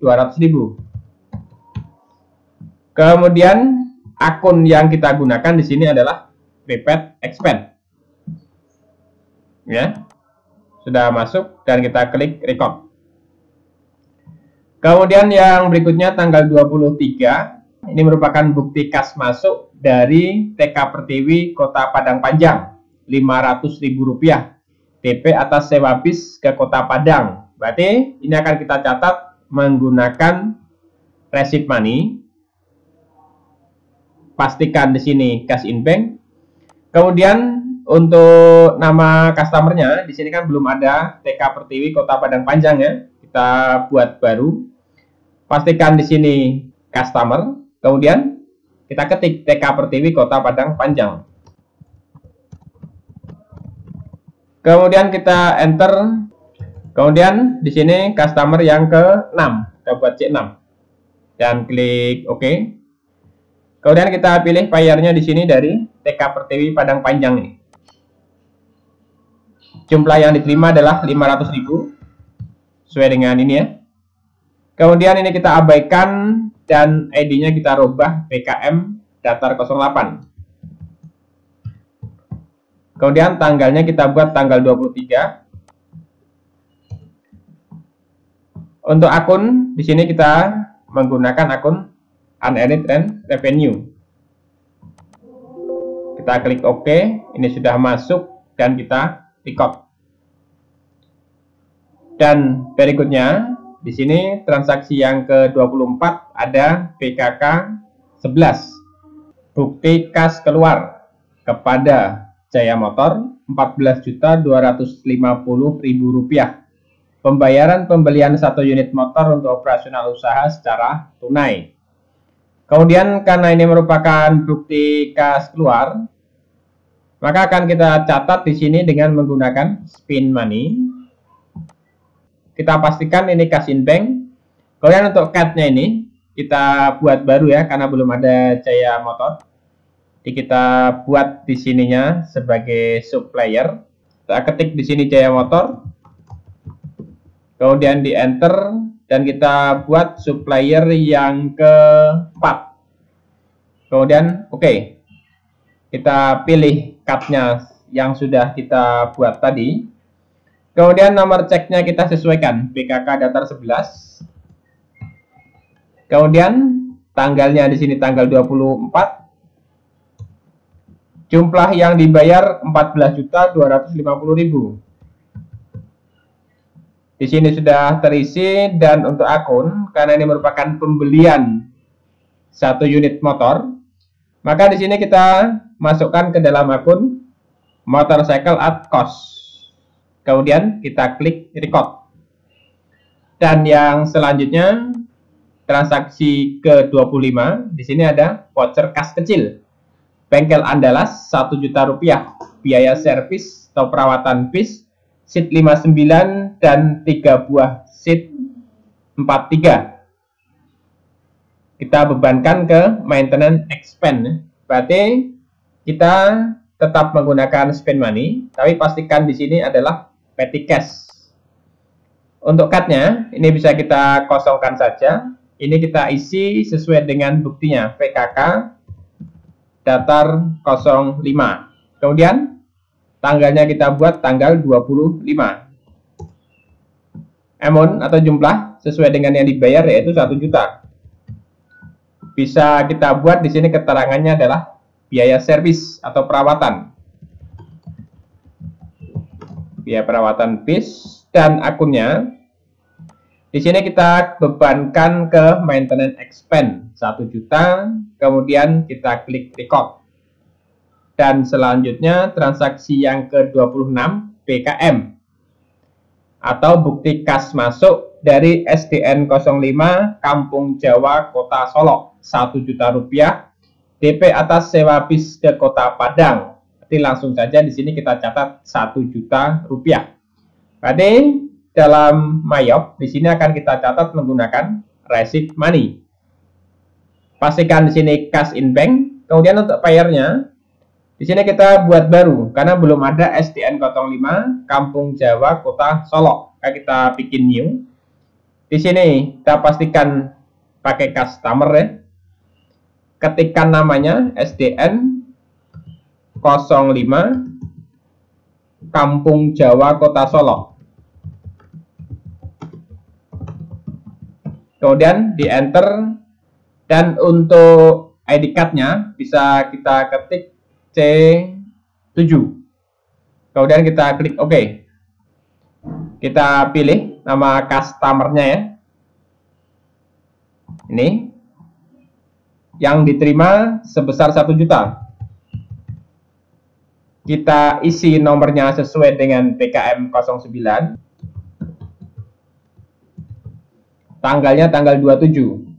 Kemudian akun yang kita gunakan di sini adalah prepaid expense. Ya. Sudah masuk dan kita klik record. Kemudian yang berikutnya tanggal 23, ini merupakan bukti kas masuk dari TK Pertiwi Kota Padang Panjang, Rp500.000. DP atas sewa bis ke Kota Padang. Berarti ini akan kita catat menggunakan receipt money. Pastikan di sini cash in bank. Kemudian untuk nama customernya di sini kan belum ada TK Pertiwi Kota Padang Panjang ya. Kita buat baru. Pastikan di sini customer. Kemudian kita ketik TK Pertiwi Kota Padang Panjang. Kemudian kita enter. Kemudian di sini customer yang ke-6. Kita buat C6. Dan klik OK. Kemudian kita pilih bayarnya di sini dari TK Pertiwi Padang Panjang ini. Jumlah yang diterima adalah 500.000. Sesuai dengan ini ya. Kemudian ini kita abaikan dan ID-nya kita rubah PKM Datar 08. Kemudian tanggalnya kita buat tanggal 23. Untuk akun di sini kita menggunakan akun Unearned Revenue. Kita klik OK. Ini sudah masuk dan kita record. Dan berikutnya di sini transaksi yang ke-24 ada PKK 11. Bukti kas keluar kepada Jaya Motor Rp14.250.000. Pembayaran pembelian 1 unit motor untuk operasional usaha secara tunai. Kemudian karena ini merupakan bukti kas keluar, maka akan kita catat di sini dengan menggunakan spin money. Kita pastikan ini cash in bank. Kemudian untuk card-nya ini kita buat baru ya karena belum ada Jaya Motor. Jadi kita buat di sininya sebagai supplier. Kita ketik di sini Jaya Motor. Kemudian di enter dan kita buat supplier yang ke-4. Kemudian oke. Kita pilih card-nya yang sudah kita buat tadi. Kemudian nomor ceknya kita sesuaikan PKK Datar 11. Kemudian tanggalnya di sini tanggal 24. Jumlah yang dibayar 14.250.000. Di sini sudah terisi dan untuk akun karena ini merupakan pembelian 1 unit motor, maka di sini kita masukkan ke dalam akun motorcycle at cost. Kemudian kita klik record. Dan yang selanjutnya transaksi ke-25 di sini ada voucher kas kecil. Bengkel Andalas Rp1 juta, biaya servis atau perawatan bis, seat 59 dan 3 buah seat 43. Kita bebankan ke maintenance expense. Berarti kita tetap menggunakan spend money, tapi pastikan di sini adalah petty cash. Untuk card-nya ini bisa kita kosongkan saja. Ini kita isi sesuai dengan buktinya PKK Datar 05. Kemudian tanggalnya kita buat tanggal 25. Amount atau jumlah sesuai dengan yang dibayar yaitu 1 juta. Bisa kita buat di sini keterangannya adalah biaya servis atau perawatan. Biaya perawatan bis dan akunnya. Di sini kita bebankan ke maintenance expense 1 juta, kemudian kita klik record. Dan selanjutnya transaksi yang ke-26 PKM atau bukti kas masuk dari SDN 05 Kampung Jawa Kota Solo Rp1 juta, DP atas sewa bis ke Kota Padang. Jadi langsung saja di sini kita catat Rp1 juta. Berarti dalam Mayop di sini akan kita catat menggunakan receipt money. Pastikan di sini cash in bank. Kemudian untuk bayarnya Di sini kita buat baru karena belum ada SDN 05 Kampung Jawa Kota Solo. Kita bikin new. Di sini kita pastikan pakai customer ya. Ketikkan namanya SDN 05 Kampung Jawa Kota Solo. Kemudian di enter, dan untuk ID card-nya bisa kita ketik C7. Kemudian kita klik OK. Kita pilih nama customer-nya ya. Ini yang diterima sebesar 1 juta. Kita isi nomornya sesuai dengan PKM 09. Tanggalnya tanggal 27.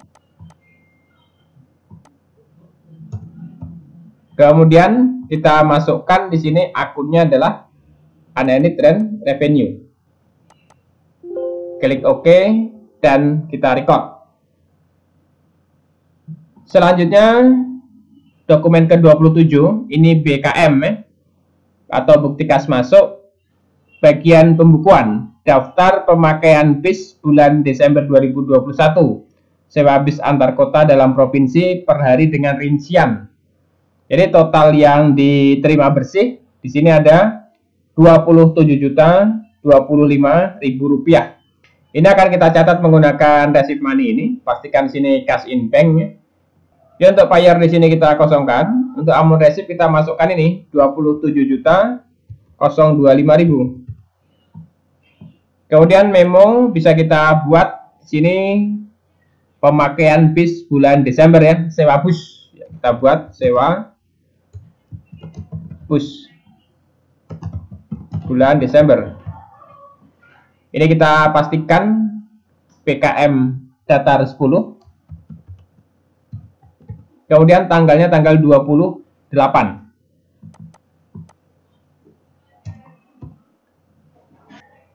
Kemudian kita masukkan di sini akunnya adalah Unearned Rent Revenue. Klik OK dan kita record. Selanjutnya dokumen ke-27 ini BKM ya, atau bukti kas masuk, bagian pembukuan daftar pemakaian bis bulan Desember 2021, sewa bis antar kota dalam provinsi per hari dengan rincian. Jadi total yang diterima bersih di sini ada 27.025.000 rupiah. Ini akan kita catat menggunakan receipt money ini. Pastikan sini cash in bank ya. Jadi untuk payar di sini kita kosongkan. Untuk amount receipt kita masukkan ini 27.025.000. Kemudian memo bisa kita buat sini pemakaian bis bulan Desember ya, sewa bus. Kita buat sewa bus bulan Desember. Ini kita pastikan PKM datar 10. Kemudian tanggalnya tanggal 28.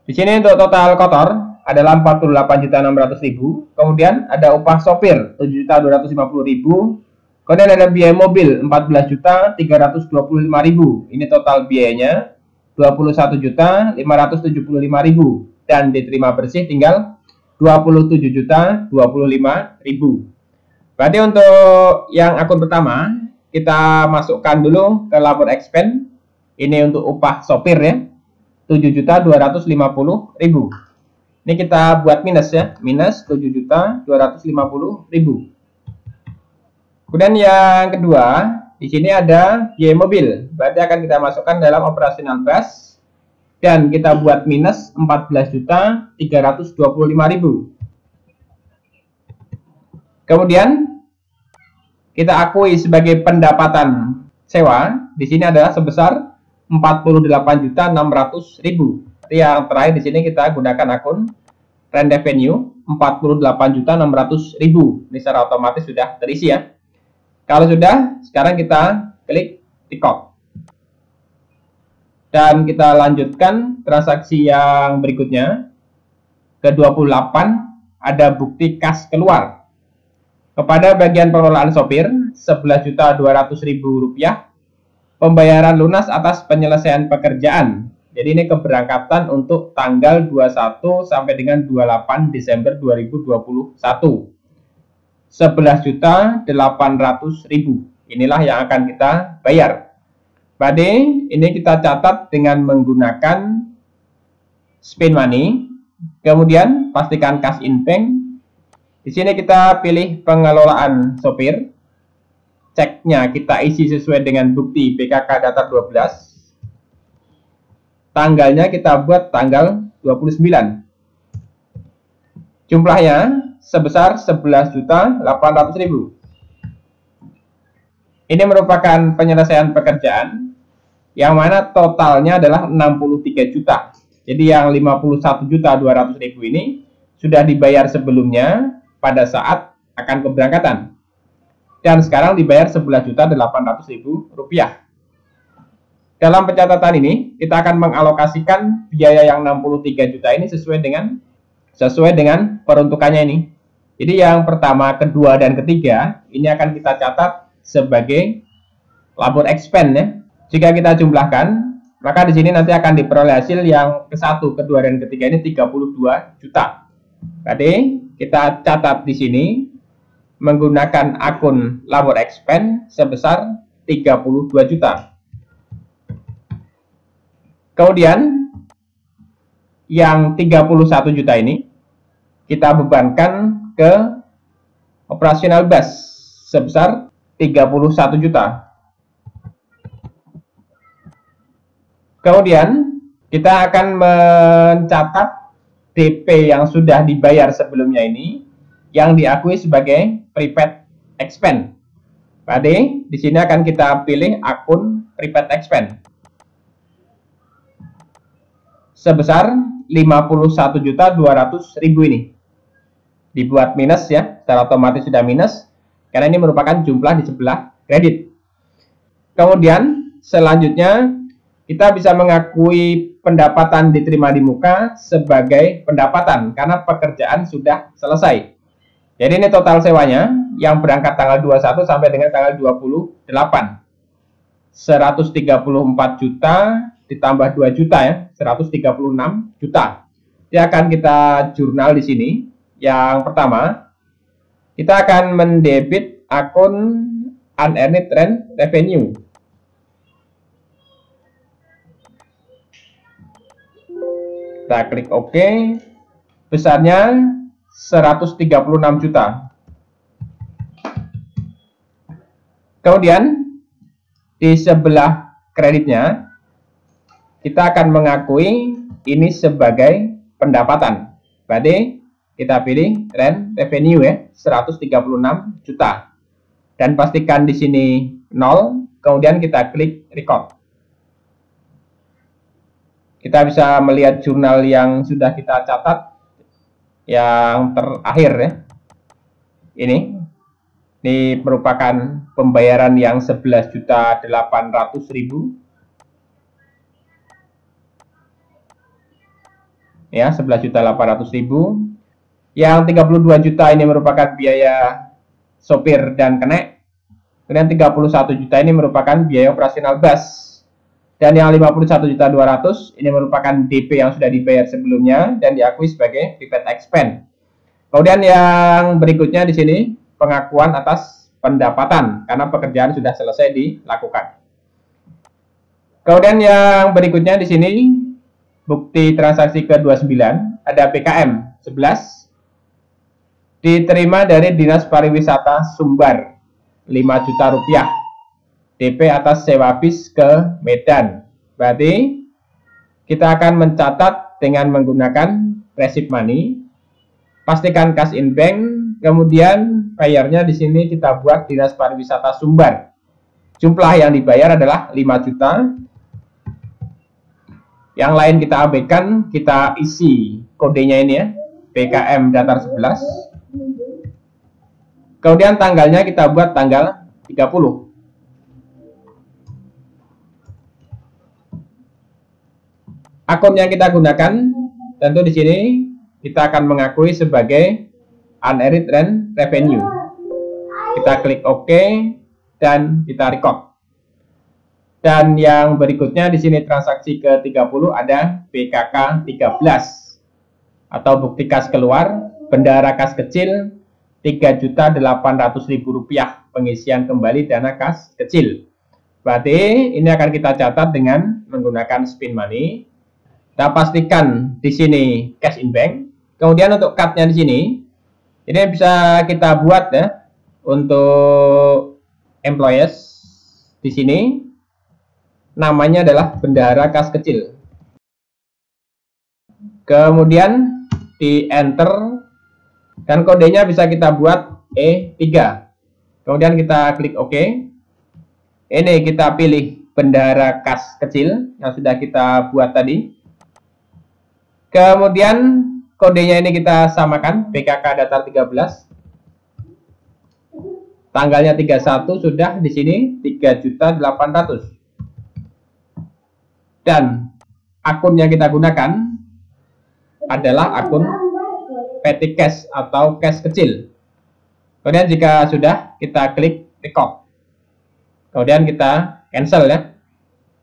Di sini untuk total kotor adalah 48.600.000. Kemudian ada upah sopir 7.250.000. Kemudian ada biaya mobil 14.325.000. Ini total biayanya 21.575.000 dan diterima bersih tinggal 27.025.000. Berarti untuk yang akun pertama kita masukkan dulu ke labor expense. Ini untuk upah sopir ya, 7.250.000. Ini kita buat minus ya, minus 7.250.000. Kemudian yang kedua, di sini ada biaya mobil. Berarti akan kita masukkan dalam operasional bus dan kita buat minus 14.325.000. Kemudian kita akui sebagai pendapatan sewa di sini adalah sebesar 48.600.000. Jadi yang terakhir di sini kita gunakan akun rent revenue 48.600.000. Ini secara otomatis sudah terisi ya. Kalau sudah, sekarang kita klik record. Dan kita lanjutkan transaksi yang berikutnya. Ke-28 ada bukti kas keluar. Kepada bagian pengelolaan sopir 11.200.000 rupiah, pembayaran lunas atas penyelesaian pekerjaan. Jadi ini keberangkatan untuk tanggal 21 sampai dengan 28 Desember 2021. 11.800.000. Inilah yang akan kita bayar. Berarti ini kita catat dengan menggunakan spend money. Kemudian pastikan cash in bank. Di sini kita pilih pengelolaan sopir. Ceknya kita isi sesuai dengan bukti BKK datar 12. Tanggalnya kita buat tanggal 29. Jumlahnya sebesar 11.800.000. Ini merupakan penyelesaian pekerjaan yang mana totalnya adalah 63 juta. Jadi yang 51.200.000 ini sudah dibayar sebelumnya pada saat akan keberangkatan. Dan sekarang dibayar 11.800.000 rupiah. Dalam pencatatan ini, kita akan mengalokasikan biaya yang 63 juta ini sesuai dengan peruntukannya ini. Jadi yang pertama, kedua, dan ketiga, ini akan kita catat sebagai labor expense ya. Jika kita jumlahkan, maka di sini nanti akan diperoleh hasil yang ke-1, kedua, dan ketiga ini 32 juta. Tadi kita catat di sini menggunakan akun labor expense sebesar 32 juta. Kemudian yang 31 juta ini kita bebankan ke operasional bus sebesar 31 juta. Kemudian kita akan mencatat DP yang sudah dibayar sebelumnya ini yang diakui sebagai prepaid expense. Tadi di sini akan kita pilih akun prepaid expense sebesar 51.200.000 ini. Dibuat minus ya, secara otomatis sudah minus karena ini merupakan jumlah di sebelah kredit. Kemudian selanjutnya kita bisa mengakui pendapatan diterima di muka sebagai pendapatan karena pekerjaan sudah selesai. Jadi ini total sewanya yang berangkat tanggal 21 sampai dengan tanggal 28. 134 juta ditambah 2 juta ya, 136 juta. Ini akan kita jurnal di sini. Yang pertama, kita akan mendebit akun unearned rent revenue. Kita klik OK. Besarnya 136 juta. Kemudian di sebelah kreditnya kita akan mengakui ini sebagai pendapatan. Berarti kita pilih rent revenue ya, 136 juta. Dan pastikan di sini 0, kemudian kita klik record. Kita bisa melihat jurnal yang sudah kita catat yang terakhir ya. Ini merupakan pembayaran yang 11.800.000. Ya, 11.800.000. Yang 32 juta ini merupakan biaya sopir dan kenek. Kemudian 31 juta ini merupakan biaya operasional bus. Dan yang 51.200.000 ini merupakan DP yang sudah dibayar sebelumnya dan diakui sebagai prepaid expense. Kemudian yang berikutnya di sini pengakuan atas pendapatan karena pekerjaan sudah selesai dilakukan. Kemudian yang berikutnya di sini bukti transaksi ke-29 ada PKM 11 diterima dari Dinas Pariwisata Sumbar 5 juta rupiah. DP atas sewa bis ke Medan. Berarti kita akan mencatat dengan menggunakan receipt money. Pastikan cash in bank, kemudian bayarnya di sini kita buat Dinas Pariwisata Sumbar. Jumlah yang dibayar adalah 5 juta. Yang lain kita abaikan, kita isi kodenya ini ya. PKM datar 11. Kemudian tanggalnya kita buat tanggal 30. Akun yang kita gunakan tentu di sini kita akan mengakui sebagai unearned rent revenue. Kita klik OK dan kita record. Dan yang berikutnya di sini transaksi ke-30 ada BKK 13 atau bukti kas keluar bendahara kas kecil 3.800.000 rupiah pengisian kembali dana kas kecil. Berarti ini akan kita catat dengan menggunakan spin money. Kita pastikan di sini cash in bank. Kemudian untuk card-nya di sini, ini bisa kita buat ya untuk employees. Di sini namanya adalah bendahara kas kecil. Kemudian di enter dan kodenya bisa kita buat E3. Kemudian kita klik OK. Ini kita pilih bendahara kas kecil yang sudah kita buat tadi. Kemudian kodenya ini kita samakan BKK datar 13. Tanggalnya 31 sudah di sini 3.800.000. Dan akun yang kita gunakan adalah akun petty cash atau cash kecil. Kemudian jika sudah kita klik record. Kemudian kita cancel ya.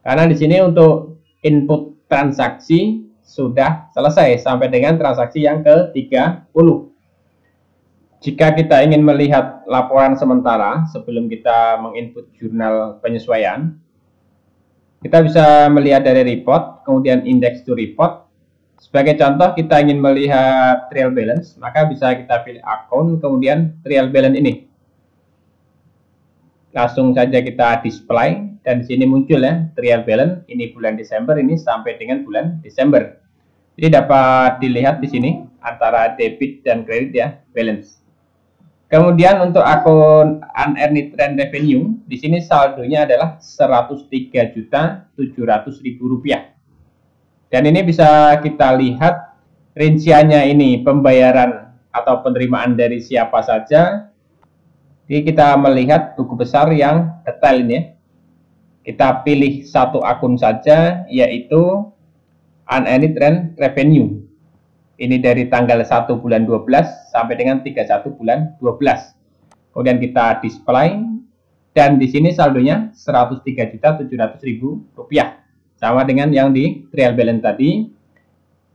Karena di sini untuk input transaksi sudah selesai sampai dengan transaksi yang ke-30. Jika kita ingin melihat laporan sementara sebelum kita menginput jurnal penyesuaian, kita bisa melihat dari report, kemudian index to report. Sebagai contoh, kita ingin melihat trial balance, maka bisa kita pilih akun, kemudian trial balance ini. Langsung saja kita display, dan di sini muncul ya, trial balance, ini bulan Desember, ini sampai dengan bulan Desember. Jadi dapat dilihat di sini, antara debit dan kredit ya, balance. Kemudian untuk akun unearned trend revenue, di sini saldonya adalah Rp103.700.000. Dan ini bisa kita lihat rinciannya ini pembayaran atau penerimaan dari siapa saja. Jadi kita melihat buku besar yang detail ini ya. Kita pilih satu akun saja, yaitu unearned trend revenue. Ini dari tanggal 1 bulan 12 sampai dengan 31 bulan 12. Kemudian kita display, dan di sini saldonya Rp103.700.000. Sama dengan yang di trial balance tadi.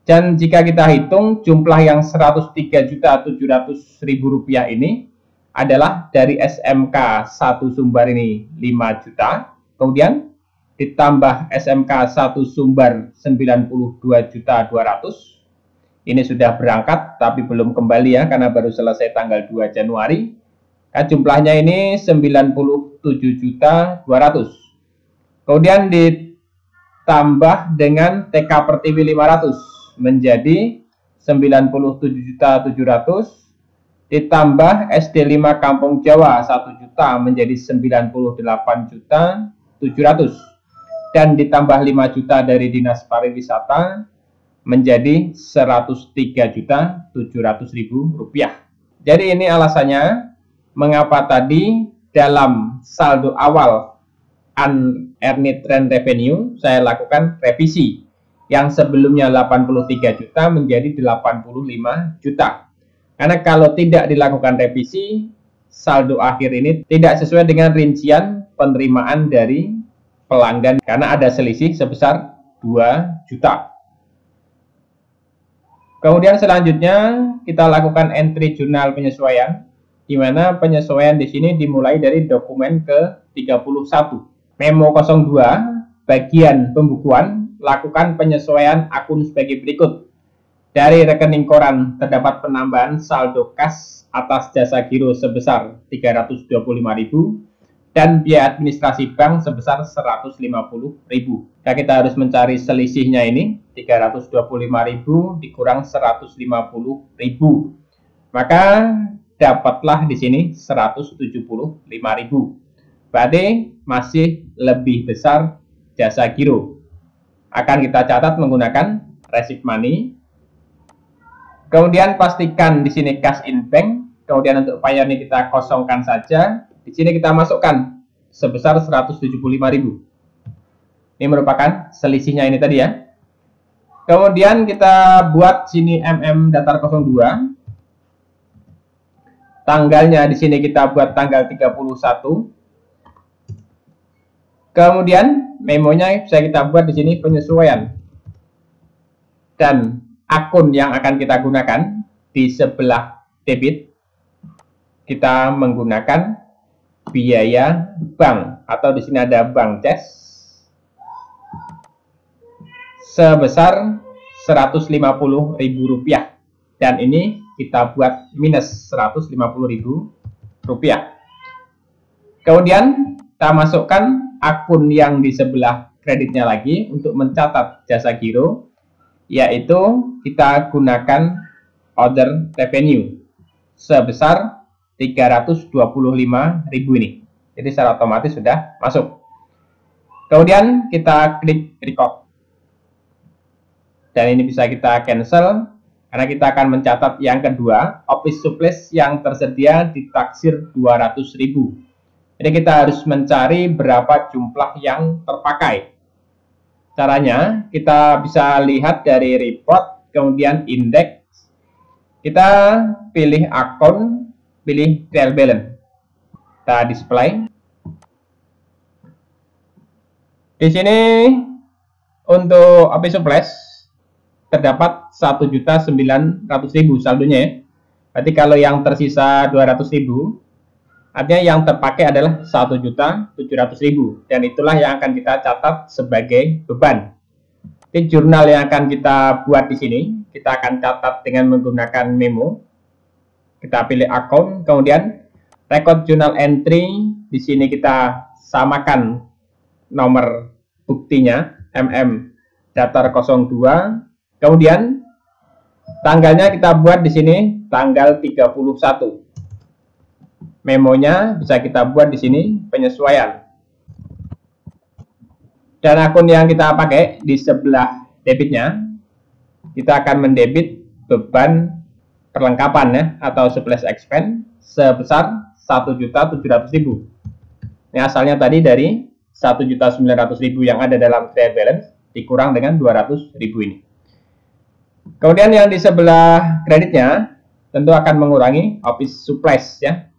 Dan jika kita hitung jumlah yang Rp103.700.000 ini adalah dari SMK 1 sumber ini 5 juta. Kemudian ditambah SMK 1 sumber 92.200.000. Ini sudah berangkat tapi belum kembali ya, karena baru selesai tanggal 2 Januari. Kan jumlahnya ini 97.200. Kemudian ditambah dengan TK Pertiwi 500 menjadi 97.700. Ditambah SD 5 Kampung Jawa 1 juta menjadi 98.700. Dan ditambah 5 juta dari Dinas Pariwisata menjadi Rp103.700.000. Jadi ini alasannya mengapa tadi dalam saldo awal unearned trend revenue saya lakukan revisi yang sebelumnya 83 juta menjadi 85 juta. Karena kalau tidak dilakukan revisi, saldo akhir ini tidak sesuai dengan rincian penerimaan dari pelanggan karena ada selisih sebesar 2 juta. Kemudian selanjutnya kita lakukan entry jurnal penyesuaian, di mana penyesuaian di sini dimulai dari dokumen ke-31. Memo 02, bagian pembukuan, lakukan penyesuaian akun sebagai berikut. Dari rekening koran terdapat penambahan saldo kas atas jasa giro sebesar Rp325.000 dan biaya administrasi bank sebesar Rp150.000. Nah, kita harus mencari selisihnya ini, Rp325.000 dikurang Rp150.000. Maka dapatlah di sini Rp175.000. Berarti masih lebih besar jasa giro. Akan kita catat menggunakan receipt money. Kemudian pastikan di sini cash in bank. Kemudian untuk payah ini kita kosongkan saja. Di sini kita masukkan sebesar Rp175.000. Ini merupakan selisihnya ini tadi ya. Kemudian kita buat sini datar 02. Tanggalnya di sini kita buat tanggal 31. Kemudian memonya bisa kita buat di sini penyesuaian. Dan akun yang akan kita gunakan di sebelah debit kita menggunakan biaya bank, atau di sini ada bank cash sebesar Rp150.000, dan ini kita buat minus Rp150.000. Kemudian kita masukkan akun yang di sebelah kreditnya lagi untuk mencatat jasa giro, yaitu kita gunakan order revenue sebesar Rp325.000 ini. Jadi secara otomatis sudah masuk. Kemudian kita klik record. Dan ini bisa kita cancel karena kita akan mencatat yang kedua, office supplies yang tersedia ditaksir Rp200.000. Jadi kita harus mencari berapa jumlah yang terpakai. Caranya kita bisa lihat dari report, kemudian indeks. Kita pilih akun, pilih trial balance. Kita display. Di sini untuk Office Supplies terdapat 1.900.000 saldonya ya. Berarti kalau yang tersisa 200.000, artinya yang terpakai adalah 1.700.000, dan itulah yang akan kita catat sebagai beban. Jadi jurnal yang akan kita buat di sini, kita akan catat dengan menggunakan memo. Kita pilih akun, kemudian record journal entry. Di sini kita samakan nomor buktinya datar 02. Kemudian tanggalnya kita buat di sini tanggal 31. Memonya bisa kita buat di sini penyesuaian. Dan akun yang kita pakai di sebelah debitnya, kita akan mendebit beban perlengkapan ya, atau supplies expense sebesar 1.700.000. Ini asalnya tadi dari 1.900.000 yang ada dalam trial balance dikurang dengan 200.000 ini. Kemudian yang di sebelah kreditnya tentu akan mengurangi office supplies ya,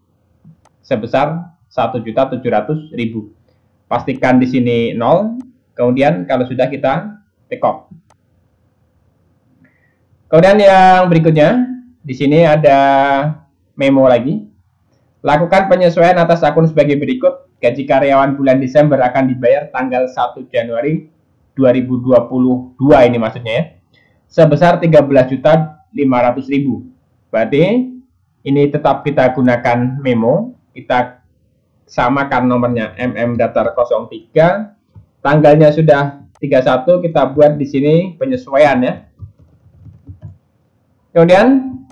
sebesar 1.700.000. Pastikan di sini 0. Kemudian kalau sudah kita take off. Kemudian yang berikutnya di sini ada memo lagi. Lakukan penyesuaian atas akun sebagai berikut. Gaji karyawan bulan Desember akan dibayar tanggal 1 Januari 2022 ini maksudnya ya. Sebesar 13.500.000. Berarti ini tetap kita gunakan memo. Kita samakan nomornya datar 03. Tanggalnya sudah 31, kita buat di sini penyesuaian ya. Kemudian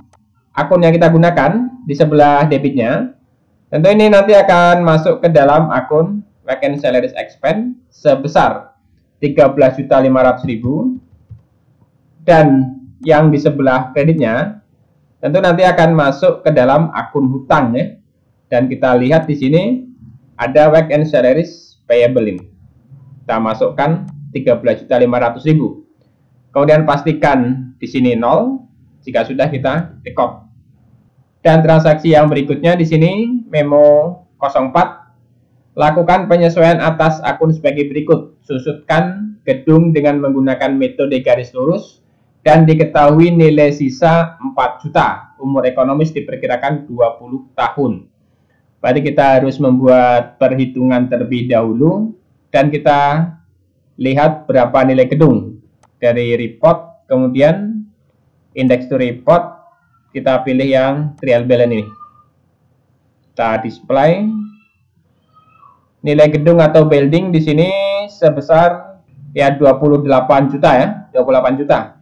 akun yang kita gunakan di sebelah debitnya, tentu ini nanti akan masuk ke dalam akun Vacant Salaries Expense sebesar 13.500.000. Dan yang di sebelah kreditnya tentu nanti akan masuk ke dalam akun hutang ya. Dan kita lihat di sini ada Vacant Salaries Payable ini. Kita masukkan 13.500.000. Kemudian pastikan di sini 0 jika sudah kita take off. Dan transaksi yang berikutnya di sini memo 04. Lakukan penyesuaian atas akun sebagai berikut. Susutkan gedung dengan menggunakan metode garis lurus dan diketahui nilai sisa 4 juta. Umur ekonomis diperkirakan 20 tahun. Berarti kita harus membuat perhitungan terlebih dahulu. Dan kita lihat berapa nilai gedung dari report, kemudian index to report, kita pilih yang trial balance ini. Kita display nilai gedung atau building di sini sebesar ya 28 juta ya, 28 juta.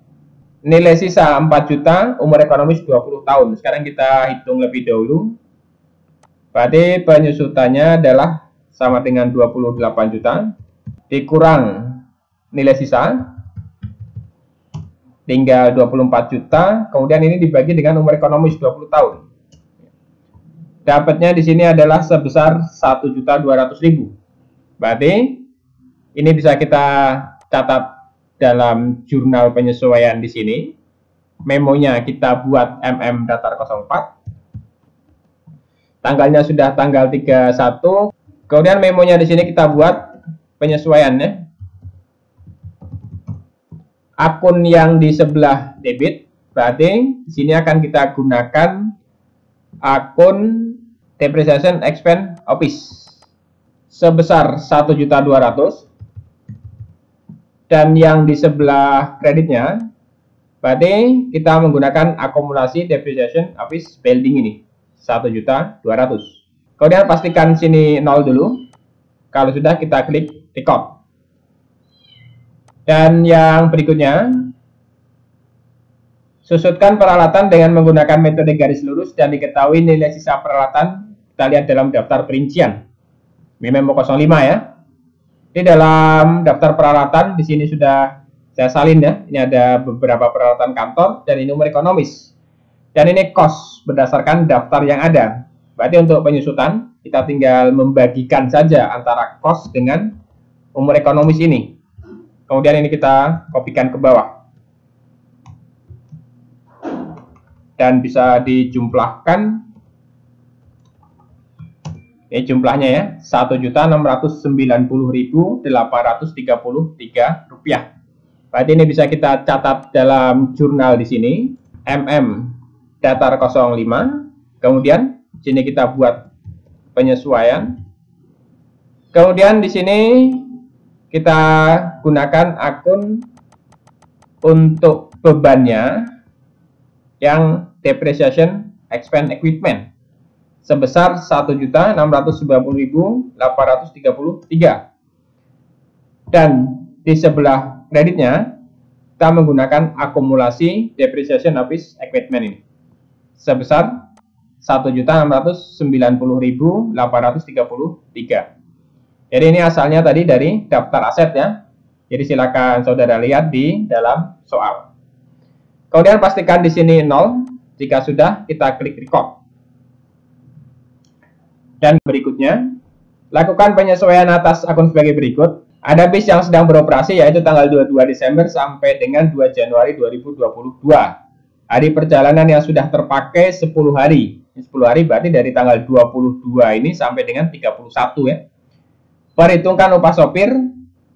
Nilai sisa 4 juta, umur ekonomis 20 tahun. Sekarang kita hitung lebih dahulu. Berarti penyusutannya adalah sama dengan 28 juta dikurang nilai sisa tinggal 24 juta. Kemudian ini dibagi dengan umur ekonomis 20 tahun. Dapatnya di sini adalah sebesar 1.200.000. Berarti ini bisa kita catat dalam jurnal penyesuaian di sini. Memonya kita buat datar 04. Tanggalnya sudah tanggal 31. Kemudian memonya di sini kita buat penyesuaiannya. Akun yang di sebelah debit, berarti di sini akan kita gunakan akun depreciation expense office sebesar 1.200.000. Dan yang di sebelah kreditnya, berarti kita menggunakan akumulasi depreciation office building ini 1.200.000. Kemudian pastikan sini 0 dulu. Kalau sudah kita klik record. Dan yang berikutnya, susutkan peralatan dengan menggunakan metode garis lurus dan diketahui nilai sisa peralatan. Kita lihat dalam daftar perincian. Ini memo 05 ya. Di dalam daftar peralatan di sini sudah saya salin ya. Ini ada beberapa peralatan kantor dan ini umur ekonomis. Dan ini cost berdasarkan daftar yang ada. Berarti untuk penyusutan kita tinggal membagikan saja antara cost dengan umur ekonomis ini. Kemudian ini kita kopikan ke bawah. Dan bisa dijumlahkan. Ini jumlahnya ya, 1.690.833 rupiah. Berarti ini bisa kita catat dalam jurnal di sini, datar 05. Kemudian sini kita buat penyesuaian. Kemudian di sini kita gunakan akun untuk bebannya yang depreciation expense equipment sebesar 1.690.833. Dan di sebelah kreditnya kita menggunakan akumulasi depreciation office equipment ini sebesar 1.690.833. Jadi ini asalnya tadi dari daftar aset ya. Jadi silakan saudara lihat di dalam soal. Kemudian pastikan di sini 0. Jika sudah, kita klik record. Dan berikutnya, lakukan penyesuaian atas akun sebagai berikut. Ada bis yang sedang beroperasi yaitu tanggal 22 Desember sampai dengan 2 Januari 2022. Hari perjalanan yang sudah terpakai 10 hari. 10 hari berarti dari tanggal 22 ini sampai dengan 31 ya. Perhitungkan upah sopir,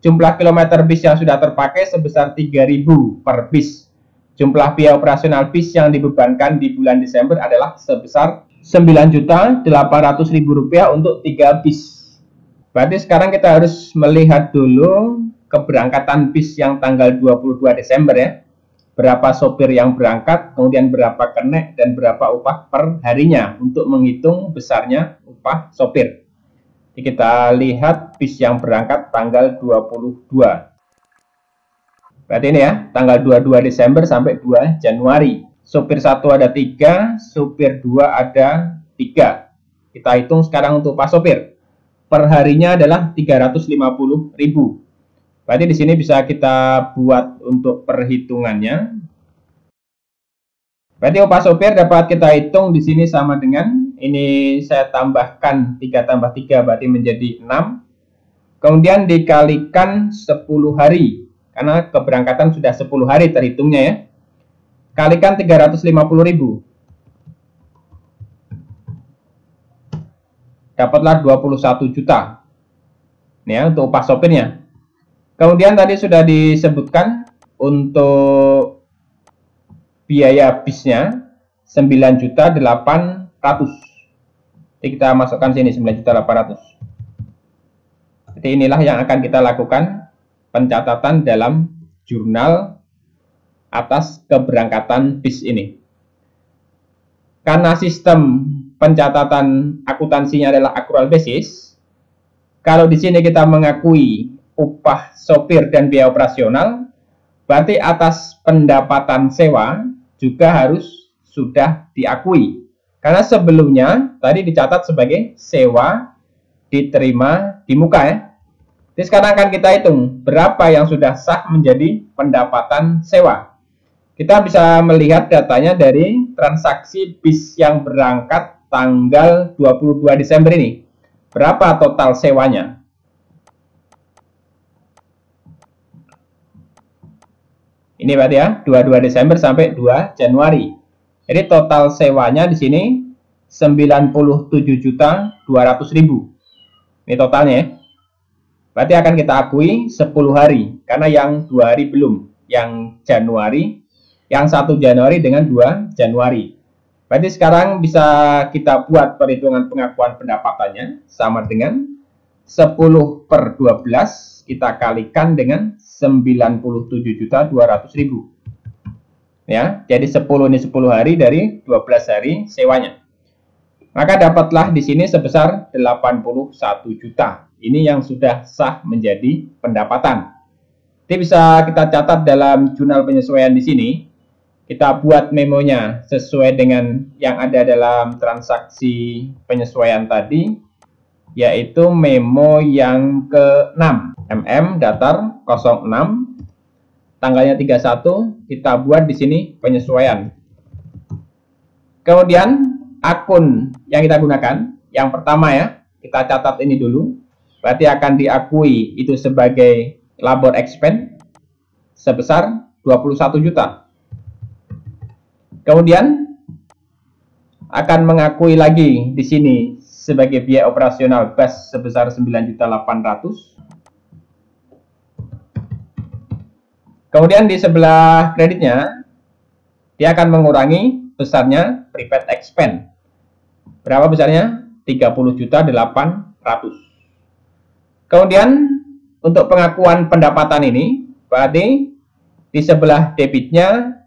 jumlah kilometer bis yang sudah terpakai sebesar 3.000 per bis. Jumlah biaya operasional bis yang dibebankan di bulan Desember adalah sebesar Rp9.800.000 untuk 3 bis. Berarti sekarang kita harus melihat dulu keberangkatan bis yang tanggal 22 Desember ya. Berapa sopir yang berangkat, kemudian berapa kenek, dan berapa upah per harinya untuk menghitung besarnya upah sopir. Jadi kita lihat bis yang berangkat tanggal 22. Berarti ini ya, tanggal 22 Desember sampai 2 Januari. Sopir 1 ada 3, sopir 2 ada 3. Kita hitung sekarang untuk upah sopir. Per harinya adalah 350.000. Berarti di sini bisa kita buat untuk perhitungannya. Berarti upah sopir dapat kita hitung di sini sama dengan ini saya tambahkan 3 tambah 3 berarti menjadi 6. Kemudian dikalikan 10 hari. Karena keberangkatan sudah 10 hari terhitungnya ya. Kalikan 350.000. Dapatlah 21 juta. Ini ya untuk upah sopirnya. Kemudian tadi sudah disebutkan untuk biaya bisnya 9.800.000. Jadi kita masukkan sini 9.800.000. Jadi inilah yang akan kita lakukan pencatatan dalam jurnal atas keberangkatan bis ini. Karena sistem pencatatan akuntansinya adalah accrual basis, kalau di sini kita mengakui upah sopir dan biaya operasional, berarti atas pendapatan sewa juga harus sudah diakui. Karena sebelumnya tadi dicatat sebagai sewa diterima di muka ya. Jadi sekarang akan kita hitung berapa yang sudah sah menjadi pendapatan sewa. Kita bisa melihat datanya dari transaksi bis yang berangkat tanggal 22 Desember ini. Berapa total sewanya? Ini berarti ya, 22 Desember sampai 2 Januari. Jadi total sewanya di sini 97.200.000. Ini totalnya ya. Berarti akan kita akui 10 hari. Karena yang 2 hari belum. Yang Januari, yang 1 Januari dengan 2 Januari. Berarti sekarang bisa kita buat perhitungan pengakuan pendapatannya. Sama dengan 10 per 12 kita kalikan dengan 97.200.000. Ya, jadi 10 ini 10 hari dari 12 hari sewanya. Maka dapatlah di sini sebesar 81 juta. Ini yang sudah sah menjadi pendapatan. Jadi bisa kita catat dalam jurnal penyesuaian di sini. Kita buat memonya sesuai dengan yang ada dalam transaksi penyesuaian tadi, yaitu memo yang ke-6. datar 06. Tanggalnya 31, kita buat di sini penyesuaian. Kemudian akun yang kita gunakan, yang pertama ya, kita catat ini dulu. Berarti akan diakui itu sebagai labor expense sebesar 21 juta. Kemudian akan mengakui lagi di sini sebagai biaya operasional BAS sebesar 9.800.000. Kemudian di sebelah kreditnya, dia akan mengurangi besarnya prepaid expense. Berapa besarnya? 30.800.000. Kemudian untuk pengakuan pendapatan ini, berarti di sebelah debitnya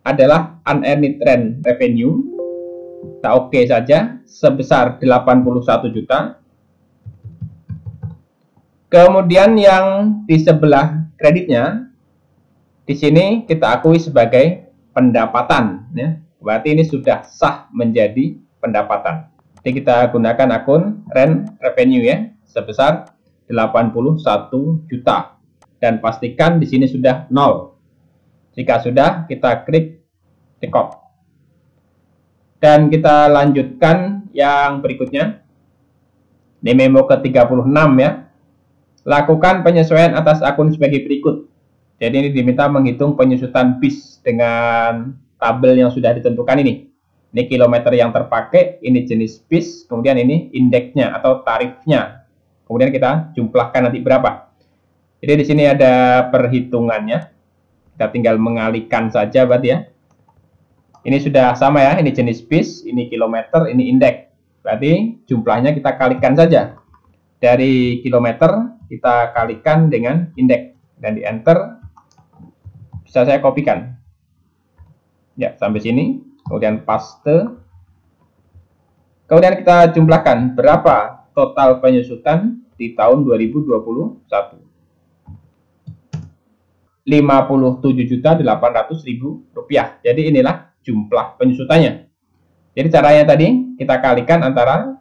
adalah unearned rent revenue. Kita oke saja, sebesar 81 juta. Kemudian yang di sebelah kreditnya, di sini kita akui sebagai pendapatan. Ya. Berarti ini sudah sah menjadi pendapatan. Jadi kita gunakan akun rent revenue ya, sebesar 81 juta. Dan pastikan di sini sudah 0. Jika sudah, kita klik check out. Dan kita lanjutkan yang berikutnya. Ini memo ke-36 ya. Lakukan penyesuaian atas akun sebagai berikut. Jadi ini diminta menghitung penyusutan bis dengan tabel yang sudah ditentukan ini. Ini kilometer yang terpakai, ini jenis bis, kemudian ini indeksnya atau tarifnya. Kemudian kita jumlahkan nanti berapa. Jadi di sini ada perhitungannya. Kita tinggal mengalihkan saja berarti ya. Ini sudah sama ya, ini jenis bis, ini kilometer, ini indeks. Berarti jumlahnya kita kalikan saja. Dari kilometer kita kalikan dengan indeks. Dan di enter, bisa saya kopikan. Ya, sampai sini. Kemudian paste. Kemudian kita jumlahkan berapa total penyusutan di tahun 2021. 57.800.000 rupiah. Jadi inilah jumlah penyusutannya. Jadi caranya tadi kita kalikan antara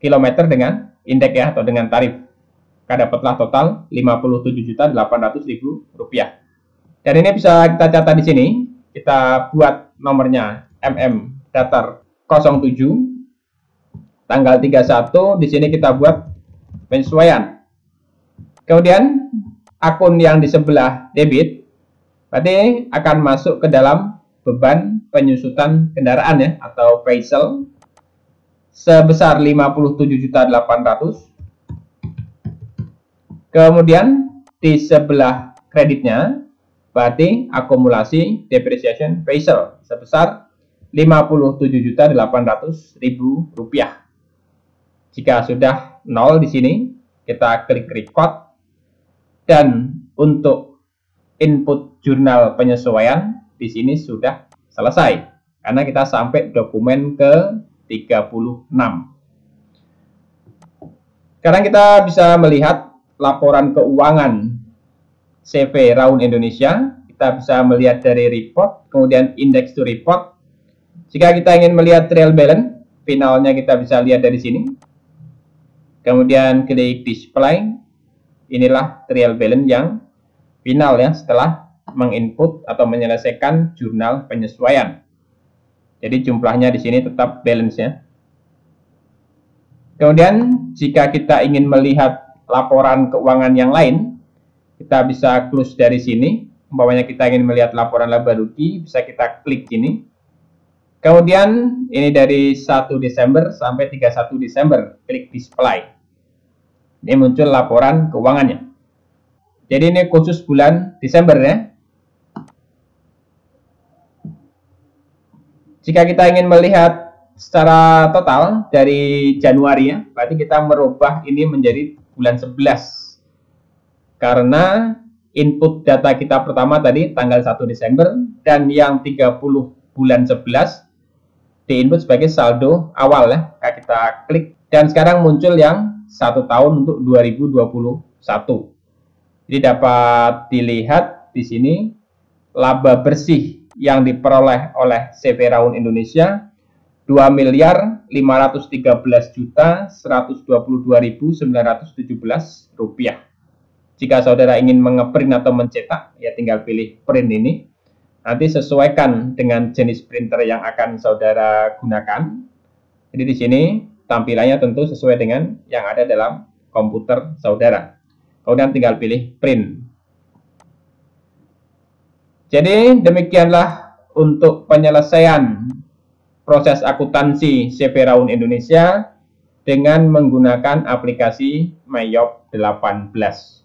kilometer dengan indeks ya, atau dengan tarif. Maka dapatlah total 57.800.000 rupiah. Dan ini bisa kita catat di sini. Kita buat nomornya datar 07. Tanggal 31, di sini kita buat penyesuaian. Kemudian akun yang di sebelah debit berarti akan masuk ke dalam beban penyusutan kendaraan ya, atau vehicle sebesar 57.800.000. Kemudian di sebelah kreditnya berarti akumulasi depreciation vehicle sebesar 57.800.000 rupiah. Jika sudah 0 di sini, kita klik record. Dan untuk input jurnal penyesuaian di sini sudah selesai. Karena kita sampai dokumen ke-36. Sekarang kita bisa melihat laporan keuangan CV Raun Indonesia. Kita bisa melihat dari report, kemudian index to report. Jika kita ingin melihat trial balance, finalnya kita bisa lihat dari sini. Kemudian klik display. Inilah trial balance yang final ya, setelah menginput atau menyelesaikan jurnal penyesuaian. Jadi jumlahnya di sini tetap balance ya. Kemudian jika kita ingin melihat laporan keuangan yang lain, kita bisa close dari sini. Umpamanya kita ingin melihat laporan laba rugi, bisa kita klik sini. Kemudian ini dari 1 Desember sampai 31 Desember, klik display. Ini muncul laporan keuangannya. Jadi ini khusus bulan Desember ya. Jika kita ingin melihat secara total dari Januari ya, berarti kita merubah ini menjadi bulan 11. Karena input data kita pertama tadi tanggal 1 Desember dan yang 30 bulan 11 diinput sebagai saldo awal ya. Kita klik dan sekarang muncul yang 1 tahun untuk 2021. Jadi dapat dilihat di sini laba bersih yang diperoleh oleh CV Raun Indonesia 2.513.122.917 rupiah. Jika saudara ingin mengeprint atau mencetak, ya tinggal pilih print ini. Nanti sesuaikan dengan jenis printer yang akan saudara gunakan. Jadi di sini tampilannya tentu sesuai dengan yang ada dalam komputer saudara. Kemudian tinggal pilih print. Jadi demikianlah untuk penyelesaian proses akuntansi CV Raun Indonesia dengan menggunakan aplikasi Mayop 18.